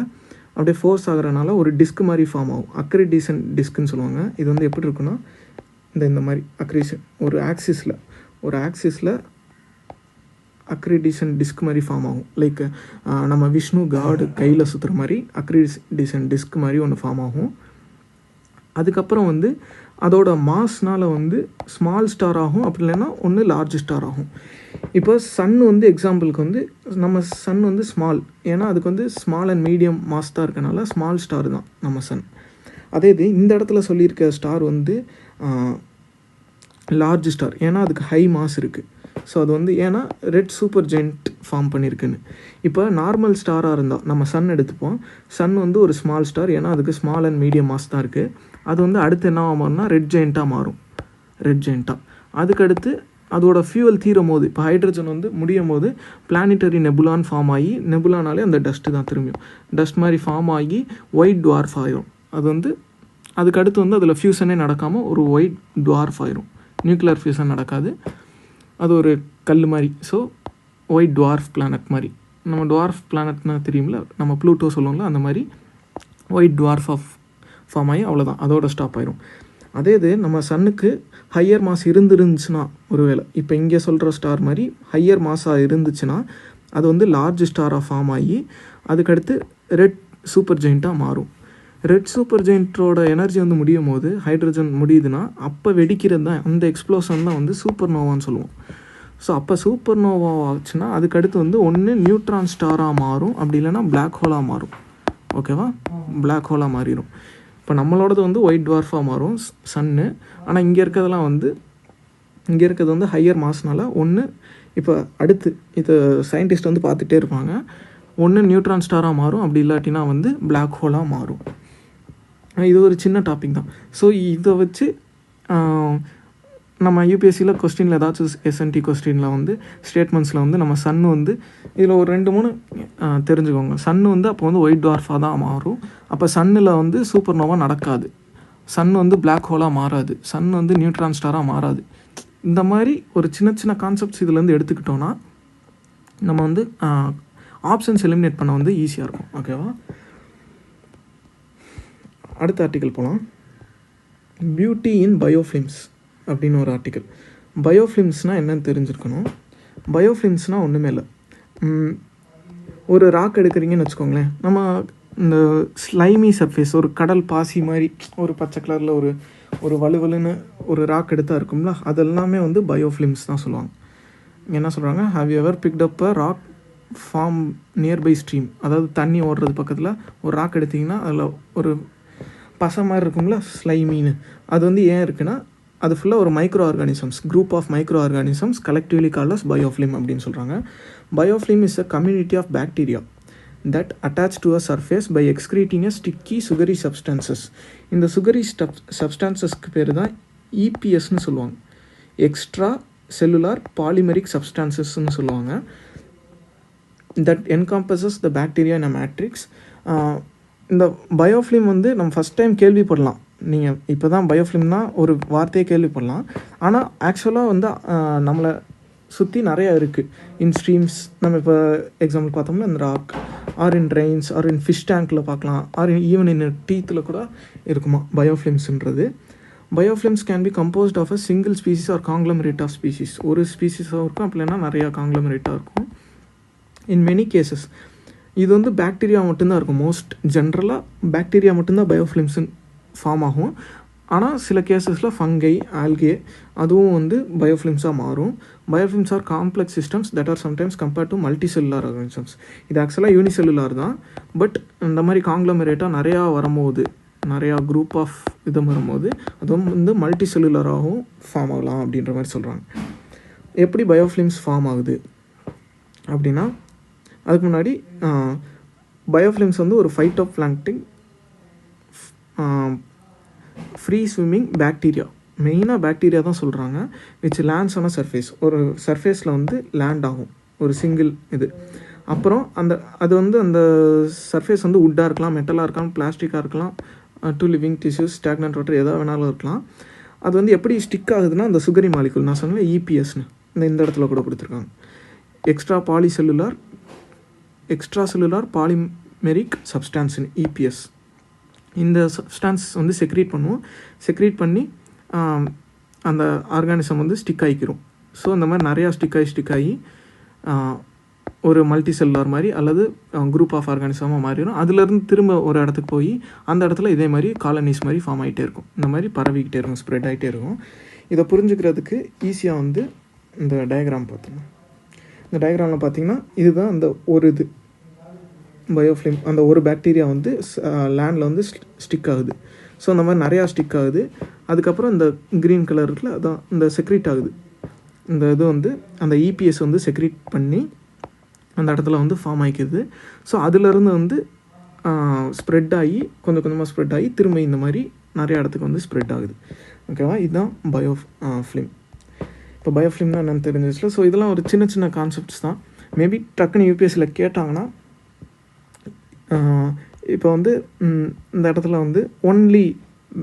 அப்படியே ஃபோர்ஸ் ஆகிறனால ஒரு டிஸ்க் மாதிரி ஃபார்ம் ஆகும். அக்ரிடிசன் டிஸ்க்குன்னு சொல்லுவாங்க. இது வந்து எப்படி இருக்குன்னா, இந்த மாதிரி அக்ரிடிசன் ஒரு ஆக்சிஸில் அக்ரிடிசன் டிஸ்க் மாதிரி ஃபார்ம் ஆகும். லைக் நம்ம விஷ்ணு காடு கையில் சுற்றுற மாதிரி அக்ரிடிசன் டிஸ்க் மாதிரி ஒன்று ஃபார்ம் ஆகும். அதுக்கப்புறம் வந்து அதோட மாஸ்னால் வந்து ஸ்மால் ஸ்டார் ஆகும், அப்படி இல்லைன்னா ஒன்று லார்ஜ் ஸ்டார் ஆகும். இப்போ சன் வந்து எக்ஸாம்பிளுக்கு வந்து நம்ம சன் வந்து ஸ்மால், ஏன்னா அதுக்கு வந்து ஸ்மால் அண்ட் மீடியம் மாஸ் தான் இருக்கனால ஸ்மால் ஸ்டார் தான் நம்ம சன். அதே இது இந்த இடத்துல சொல்லியிருக்க ஸ்டார் வந்து லார்ஜ் ஸ்டார், ஏன்னா அதுக்கு ஹை மாஸ் இருக்குது. ஸோ அது வந்து ஏன்னா ரெட் சூப்பர் ஜெயிண்ட் ஃபார்ம் பண்ணியிருக்குன்னு. இப்போ நார்மல் ஸ்டாராக இருந்தால் நம்ம சன் எடுத்துப்போம். சன் வந்து ஒரு ஸ்மால் ஸ்டார், ஏன்னா அதுக்கு ஸ்மால் அண்ட் மீடியம் மாஸ் தான் இருக்குது. அது வந்து அடுத்து என்ன மாறும்னா ரெட் ஜெயிண்ட்டாக மாறும். அதுக்கடுத்து அதோட ஃபியூவல் தீரும் போது, இப்போ ஹைட்ரஜன் வந்து முடியும் போது பிளானிட்டரி நெபுலான் ஃபார்ம் ஆகி, நெபுலானாலே அந்த டஸ்ட்டு தான் திரும்பியும் டஸ்ட் மாதிரி ஃபார்ம் ஆகி ஒயிட் டுவார்ஃப் ஆயிரும். அது வந்து அதுக்கடுத்து வந்து அதில் ஃபியூசனே நடக்காமல் ஒரு ஒயிட் டுவார்ஃப் ஆயிரும். நியூக்ளியர் ஃபியூசன் நடக்காது, அது ஒரு கல் மாதிரி. ஸோ ஒயிட் டுவார்ஃப் பிளானட் மாதிரி. நம்ம டுவார்ஃப் பிளானட்னா தெரியும்ல, நம்ம ப்ளூட்டோ சொல்லுவோம்ல, அந்த மாதிரி ஒயிட் டுவார்ஃப் ஃபார்ம் ஆகி அவ்வளோதான், அதோட ஸ்டாப் ஆயிரும். அதே இது நம்ம சன்னுக்கு ஹையர் மாஸ் இருந்துருந்துச்சுன்னா, ஒருவேளை இப்போ இங்கே சொல்கிற ஸ்டார் மாதிரி ஹையர் மாஸாக இருந்துச்சுன்னா அது வந்து லார்ஜ் ஸ்டாராக ஃபார்ம் ஆகி அதுக்கடுத்து ரெட் சூப்பர் ஜெயிண்ட்டாக மாறும். ரெட் சூப்பர் ஜெயிண்ட்டோட எனர்ஜி வந்து முடியும் போது, ஹைட்ரஜன் முடியுதுன்னா அப்போ வெடிக்கிறது தான், அந்த எக்ஸ்ப்ளோஷன் தான் வந்து சூப்பர் நோவான்னு சொல்லுவோம். ஸோ அப்போ சூப்பர் நோவா ஆச்சுன்னா அதுக்கடுத்து வந்து ஒன்று நியூட்ரான் ஸ்டாராக மாறும், அப்படி இல்லைன்னா பிளாக் ஹோலாக மாறும். ஓகேவா? பிளாக் ஹோலாக மாறிடும். இப்போ நம்மளோடது வந்து ஒயிட் டுவார்ஃபாக மாறும் சன்னு. ஆனால் இங்கே இருக்கிறது வந்து ஹையர் மாஸ்னால் ஒன்று, இப்போ அடுத்து இது சயின்டிஸ்ட் வந்து பார்த்துட்டே இருப்பாங்க, ஒன்று நியூட்ரான் ஸ்டாராக மாறும், அப்படி இல்லாட்டினா வந்து பிளாக் ஹோலாக மாறும். இது ஒரு சின்ன டாபிக் தான். ஸோ இதை வச்சு நம்ம யூபிஎஸ்சியில் கொஸ்டினில் ஏதாச்சும் SNT கொஸ்டினில் வந்து ஸ்டேட்மெண்ட்ஸில் வந்து நம்ம சன்னு வந்து இதில் ஒரு 2-3 தெரிஞ்சுக்கோங்க. சன்னு வந்து அப்போ வந்து ஒயிட் டுவார்ஃபாக தான் மாறும். அப்போ சன்னில் வந்து சூப்பர் நோவா நடக்காது. சன் வந்து பிளாக் ஹோலாக மாறாது. சன் வந்து நியூட்ரான் ஸ்டாராக மாறாது. இந்த மாதிரி ஒரு சின்ன கான்செப்ட்ஸ் இதுலேருந்து எடுத்துக்கிட்டோன்னா நம்ம வந்து ஆப்ஷன்ஸ் எலிமினேட் பண்ண வந்து ஈஸியாக இருக்கும். ஓகேவா? அடுத்த ஆர்டிக்கல் போகலாம். பியூட்டி இன் பயோஃபிலிம்ஸ் அப்படின்னு ஒரு ஆர்டிக்கல். பயோஃபிலிம்ஸ்னால் என்னன்னு தெரிஞ்சிருக்கணும். பயோஃபிலிம்ஸ்னால் ஒன்றுமே இல்லை. ஒரு ராக் எடுக்கிறீங்கன்னு வச்சுக்கோங்களேன். நம்ம இந்த ஸ்லைமி சர்ஃபேஸ், ஒரு கடல் பாசி மாதிரி ஒரு பச்சை கலரில் ஒரு வலுவலுன்னு ஒரு ராக் எடுத்தால் இருக்கும்ல, அதெல்லாமே வந்து பயோஃபிலிம்ஸ் தான் சொல்லுவாங்க. என்ன சொல்கிறாங்க, have you ever picked up a rock from nearby stream. அதாவது தண்ணி ஓடுறது பக்கத்தில் ஒரு ராக் எடுத்திங்கன்னா அதில் ஒரு பசை மாதிரி இருக்கும்ல, ஸ்லைமின்னு. அது வந்து ஏன் இருக்குன்னா, அது ஃபுல்லாக ஒரு micro organisms, group of micro organisms collectively called as biofilm அப்படின்னு சொல்கிறாங்க. Biofilm is a community of bacteria that attach to a surface by excreting a sticky sugary substances. இந்த sugary substancesக்கு பேர் தான் EPSன்னு சொல்லுவாங்க, எக்ஸ்ட்ரா செல்லுலார் பாலிமெரிக் சப்ஸ்டான்சஸ்ன்னு சொல்லுவாங்க. that encompasses the bacteria in a matrix. இந்த பயோஃபிலிம் வந்து நம்ம ஃபஸ்ட் டைம் கேள்விப்படலாம். நீங்கள் இப்போ தான் பயோஃபிலிம்னா ஒரு வார்த்தையை கேள்விப்படலாம். ஆனால் ஆக்சுவலாக வந்து நம்மளை சுற்றி நிறையா இருக்குது. இன் ஸ்ட்ரீம்ஸ், நம்ம இப்போ எக்ஸாம்பிள் பார்த்தோம்னா இந்த rock, or in trains, or in fish டேங்க்கில் பார்க்கலாம், ஆர் ஈவன் இன் டீத்தில் கூட இருக்குமா பயோஃபிலிம்ஸ்ன்றது. Biofilms can be composed of a single species or conglomerate of species. ஒரு ஸ்பீசிஸாக இருக்கும், அப்படின்னா நிறையா காங்க்ளமரேட்டாக இருக்கும். இன் மெனி கேசஸ் இது வந்து பாக்டீரியா மட்டும்தான் இருக்கும். மோஸ்ட் ஜென்ரலாக பாக்டீரியா மட்டும்தான் பயோஃபிலிம்ஸ் ஃபார்ம் ஆகும். ஆனால் சில கேசஸில் ஃபங்கை, ஆல்கே அதுவும் வந்து பயோஃபிலிம்ஸாக மாறும். Biofilms are complex systems that are sometimes compared to multicellular organisms. இது ஆக்சுவலாக யூனிசெல்லுலார் தான், பட் இந்த மாதிரி காங்க்ளமரேட்டாக நிறையா வரும்போது, நிறையா குரூப் ஆஃப் இது வரும்போது அதுவும் வந்து மல்டி செல்லுலராகவும் ஃபார்ம் ஆகலாம் அப்படின்ற மாதிரி சொல்கிறாங்க. எப்படி பயோஃபிலிம்ஸ் ஃபார்ம் ஆகுது அப்படின்னா, அதுக்கு முன்னாடி பயோஃபிலிம்ஸ் வந்து ஒரு ஃபைட்டோபிளாங்க்டின் ஃப்ரீ ஸ்விம்மிங் பாக்டீரியா, மெயினாக பாக்டீரியா தான் சொல்கிறாங்க, விச் லேண்ட்ஸ் ஆன சர்ஃபேஸ், ஒரு சர்ஃபேஸில் வந்து லேண்ட் ஆகும் ஒரு சிங்கிள் இது. அப்புறம் அது வந்து அந்த சர்ஃபேஸ் வந்து வுட்டாக இருக்கலாம், மெட்டலாக இருக்கலாம், பிளாஸ்டிக்காக இருக்கலாம், to living tissues, stagnant water, எதாவது வேணாலும் இருக்கலாம். அது வந்து எப்படி ஸ்டிக் ஆகுதுன்னா அந்த சுகரி மாலிகுல், நான் சொன்னேன் EPSன்னு, இந்த இடத்துல கூட கொடுத்துருக்காங்க. எக்ஸ்ட்ரா செல்லுலார் பாலிமெரிக் சப்ஸ்டான்ஸ்னு EPS. இந்த சப்ஸ்டான்ஸ் வந்து செக்ரீட் பண்ணி அந்த ஆர்கானிசம் வந்து ஸ்டிக் ஆகிக்கிறோம். ஸோ அந்த மாதிரி நிறையா ஸ்டிக் ஆகி ஒரு மல்டி செல்லுலார் மாதிரி அல்லது குரூப் ஆஃப் ஆர்கானிசமாக மாறிடும். அதுலேருந்து திரும்ப ஒரு இடத்துக்கு போய் அந்த இடத்துல இதே மாதிரி காலனிஸ் மாதிரி ஃபார்ம் ஆகிட்டே இருக்கும், இந்த மாதிரி பரவிக்கிட்டே இருக்கும், ஸ்ப்ரெட் ஆகிட்டே இருக்கும். இதை புரிஞ்சுக்கிறதுக்கு ஈஸியாக வந்து இந்த டயக்ராம் பார்த்துங்க. இந்த டயக்ராமில் பார்த்தீங்கன்னா இதுதான் அந்த ஒரு இது பயோஃபிலிம், அந்த ஒரு பாக்டீரியா வந்து லேண்டில் வந்து ஸ்டிக் ஆகுது. ஸோ அந்த மாதிரி நிறையா ஸ்டிக் ஆகுது. அதுக்கப்புறம் இந்த க்ரீன் கலரில் அதான் இந்த செக்ரீட் ஆகுது. இந்த இது வந்து அந்த EPS வந்து செக்ரீட் பண்ணி அந்த இடத்துல வந்து ஃபார்ம் ஆகிக்குது. ஸோ அதுலேருந்து வந்து ஸ்ப்ரெட் ஆகி கொஞ்சம் கொஞ்சமாக ஸ்ப்ரெட் ஆகி திரும்ப இந்த மாதிரி நிறையா இடத்துக்கு வந்து ஸ்ப்ரெட் ஆகுது. ஓகேவா, இதுதான் பயோஃபிலிம். இப்போ பயோஃபிலிம்னா என்னென்னு தெரிஞ்சிச்சுல. ஸோ இதெல்லாம் ஒரு சின்ன சின்ன கான்செப்ட்ஸ் தான். மேபி டக்குன்னு UPSசியில் கேட்டாங்கன்னா, இப்போ வந்து இந்த இடத்துல வந்து ஒன்லி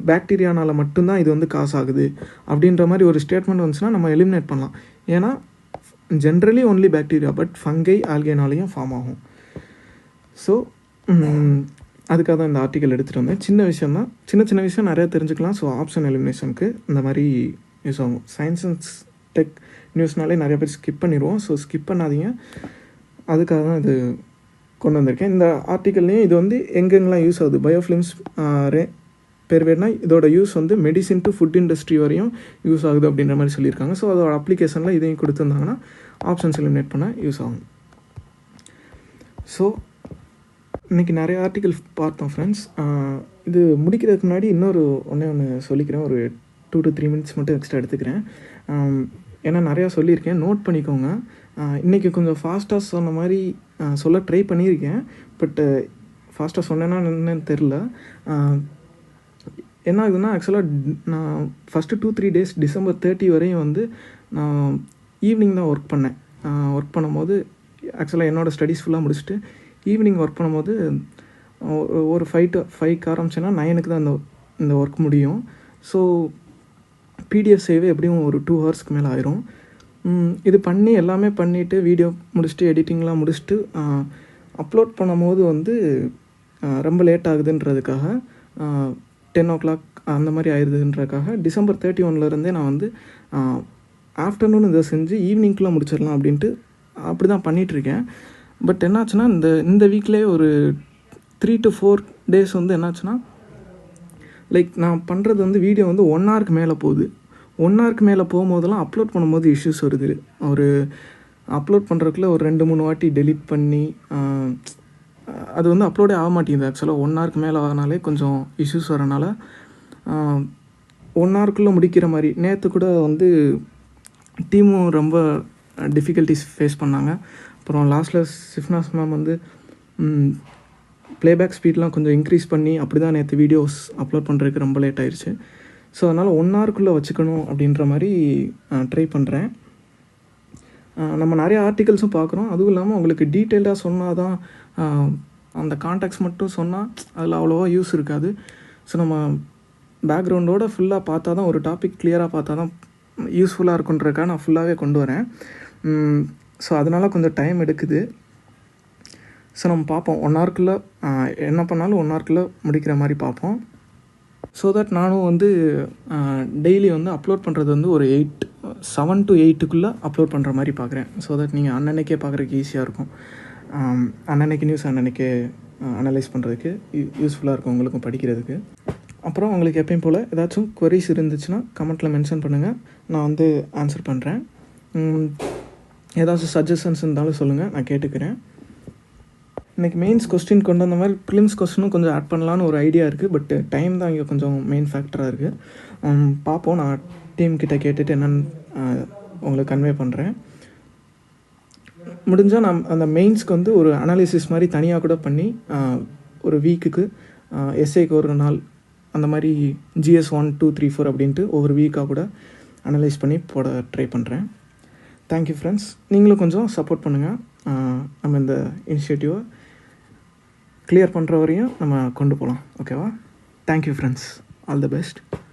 பாக்டீரியானால் மட்டும்தான் இது வந்து காசு ஆகுது அப்படின்ற மாதிரி ஒரு ஸ்டேட்மெண்ட் வந்துச்சுன்னா நம்ம எலிமினேட் பண்ணலாம். ஏன்னா generally only bacteria, but fungi, ஆல்கேனாலையும் ஃபார்ம் ஆகும். ஸோ அதுக்காக தான் இந்த ஆர்டிக்கல் எடுத்துகிட்டு வந்தேன். சின்ன விஷயம் தான், சின்ன விஷயம் நிறையா தெரிஞ்சுக்கலாம். ஸோ ஆப்ஷன் எலிமினேஷனுக்கு இந்த மாதிரி யூஸ் ஆகும். சயின்ஸ் அண்ட் டெக் நியூஸ்னாலே நிறைய பேர் ஸ்கிப் பண்ணிடுவோம். ஸோ ஸ்கிப் பண்ணாதீங்க, அதுக்காக தான் இது கொண்டு வந்திருக்கேன். இந்த ஆர்டிக்கல்லையும் இது வந்து எங்கெங்கெல்லாம் யூஸ் ஆகுது, பயோஃபிலிம்ஸ் பேர்னா இதோட யூஸ் வந்து மெடிசின் டு ஃபுட் இண்டஸ்ட்ரி வரையும் யூஸ் ஆகுது அப்படின்ற மாதிரி சொல்லியிருக்காங்க. ஸோ அதோட அப்ளிகேஷனில் இதையும் கொடுத்துருந்தாங்கன்னா ஆப்ஷன்ஸ் எலிமினேட் பண்ண யூஸ் ஆகும். ஸோ இன்றைக்கி நிறைய ஆர்டிக்கல் பார்த்தோம் ஃப்ரெண்ட்ஸ். இது முடிக்கிறதுக்கு முன்னாடி இன்னொரு ஒன்று சொல்லிக்கிறேன். ஒரு 2 to 3 minutes மட்டும் எக்ஸ்ட்ரா எடுத்துக்கிறேன். ஏன்னா நிறையா சொல்லியிருக்கேன், நோட் பண்ணிக்கோங்க. இன்றைக்கி கொஞ்சம் ஃபாஸ்ட்டாக சொன்ன மாதிரி சொல்ல ட்ரை பண்ணியிருக்கேன், பட்டு ஃபாஸ்ட்டாக சொன்னேன்னா என்னன்னு தெரில. என்ன ஆகுதுன்னா, ஆக்சுவலாக நான் ஃபஸ்ட்டு 2-3 days December 30 வரையும் வந்து நான் ஈவினிங் தான் ஒர்க் பண்ணேன். ஒர்க் பண்ணும்போது ஆக்சுவலாக என்னோடய ஸ்டடீஸ் ஃபுல்லாக முடிச்சுட்டு ஈவினிங் ஒர்க் பண்ணும்போது ஒரு 5 ஆரம்பிச்சேன்னா 9க்கு தான் இந்த ஒர்க் முடியும். ஸோ PDF சேவே எப்படியும் ஒரு 2 hours மேலே ஆயிரும். இது பண்ணி எல்லாமே பண்ணிவிட்டு வீடியோ முடிச்சுட்டு எடிட்டிங்லாம் முடிச்சுட்டு அப்லோட் பண்ணும்போது வந்து ரொம்ப லேட் ஆகுதுன்றதுக்காக 10 o'clock அந்த மாதிரி ஆயிடுதுன்றதுக்காக December 31 நான் வந்து ஆஃப்டர்நூன் இதை செஞ்சு ஈவினிங்குள்ளே முடிச்சிடலாம் அப்படின்ட்டு அப்படி தான் பண்ணிகிட்ருக்கேன். பட் என்னாச்சுன்னா இந்த வீக்லேயே ஒரு 3 to 4 days வந்து என்னாச்சுன்னா, லைக் நான் பண்ணுறது வந்து வீடியோ வந்து 1 hourக்கு மேலே போகுது. 1 hourக்கு மேலே போகும்போதெல்லாம் அப்லோட் பண்ணும்போது இஷ்யூஸ் வருது. ஒரு அப்லோட் பண்ணுறதுக்குள்ள ஒரு 2-3 வாட்டி டெலிட் பண்ணி அது வந்து அப்லோடே ஆக மாட்டேங்குது. ஆக்சுவலாக 1 hourக்கு மேலே ஆகினாலே கொஞ்சம் இஷ்யூஸ் வரனால 1 hourக்குள்ளே முடிக்கிற மாதிரி. நேற்று கூட வந்து டீமும் ரொம்ப டிஃபிகல்ட்டிஸ் ஃபேஸ் பண்ணாங்க. அப்புறம் லாஸ்ட்டில் சிஃப்னாஸ் மேம் வந்து ப்ளேபேக் ஸ்பீட்லாம் கொஞ்சம் இன்க்ரீஸ் பண்ணி அப்படி தான் நேற்று வீடியோஸ் அப்லோட் பண்ணுறதுக்கு ரொம்ப லேட் ஆயிடுச்சு. ஸோ அதனால் 1 hourக்குள்ளே வச்சுக்கணும் அப்படின்ற மாதிரி ட்ரை பண்ணுறேன். நம்ம நிறைய ஆர்டிகல்ஸும் பார்க்குறோம். அதுவும் இல்லாமல் உங்களுக்கு டீட்டெயில்டாக சொன்னால் தான், அந்த கான்டாக்ட்ஸ் மட்டும் சொன்னால் அதில் அவ்வளோவா யூஸ் இருக்காது. ஸோ நம்ம பேக்ரவுண்டோடு ஃபுல்லாக பார்த்தா தான், ஒரு டாபிக் கிளியராக பார்த்தா தான் யூஸ்ஃபுல்லாக இருக்குன்றதுக்காக நான் ஃபுல்லாகவே கொண்டு வரேன். ஸோ அதனால் கொஞ்சம் டைம் எடுக்குது. ஸோ நம்ம பார்ப்போம் 1 hourக்குள்ளே என்ன பண்ணாலும் 1 hourக்குள்ளே முடிக்கிற மாதிரி பார்ப்போம். ஸோ தட் நானும் வந்து டெய்லி வந்து அப்லோட் பண்ணுறது வந்து ஒரு 7 to 8க்குள்ளே அப்லோட் பண்ணுற மாதிரி பார்க்குறேன். ஸோ தட் நீங்கள் அன்னன்னைக்கே பார்க்குறதுக்கு ஈஸியாக இருக்கும். அன்னன்னைக்கு நியூஸ் அன்னன்னைக்கே அனலைஸ் பண்ணுறதுக்கு யூஸ்ஃபுல்லாக இருக்கும் உங்களுக்கும் படிக்கிறதுக்கு. அப்புறம் உங்களுக்கு எப்பயும் போல் ஏதாச்சும் queries இருந்துச்சுன்னா கமெண்ட்டில் மென்ஷன் பண்ணுங்கள், நான் வந்து ஆன்சர் பண்ணுறேன். ஏதாச்சும் சஜஷன்ஸ் இருந்தாலும் சொல்லுங்கள், நான் கேட்டுக்கிறேன். இன்றைக்கி மெயின்ஸ் கொஸ்டின் கொண்டு வந்த மாதிரி ப்ரிலிம்ஸ் கொஸ்டினும் கொஞ்சம் ஆட் பண்ணலான்னு ஒரு ஐடியா இருக்குது. பட் டைம் தான் இங்கே கொஞ்சம் மெயின் ஃபேக்டராக இருக்குது. பார்ப்போம், நான் டீம்கிட்ட கேட்டுட்டு என்னென்னு உங்களுக்கு கன்வே பண்ணுறேன். முடிஞ்சால் நான் அந்த மெயின்ஸ்க்கு வந்து ஒரு அனாலிசிஸ் மாதிரி தனியாக கூட பண்ணி ஒரு வீக்குக்கு எஸ்ஏக்கு ஒரு நாள் அந்த மாதிரி GS 1 2 3 4 அப்படின்ட்டு ஒவ்வொரு வீக்காக கூட அனலைஸ் பண்ணி போட ட்ரை பண்ணுறேன். Thank you friends. நீங்களும் கொஞ்சம் சப்போர்ட் பண்ணுங்கள். நம்ம இந்த இனிஷியேட்டிவை கிளியர் பண்ணுற வரையும் நம்ம கொண்டு போகலாம். ஓகேவா? Thank you friends. All the best.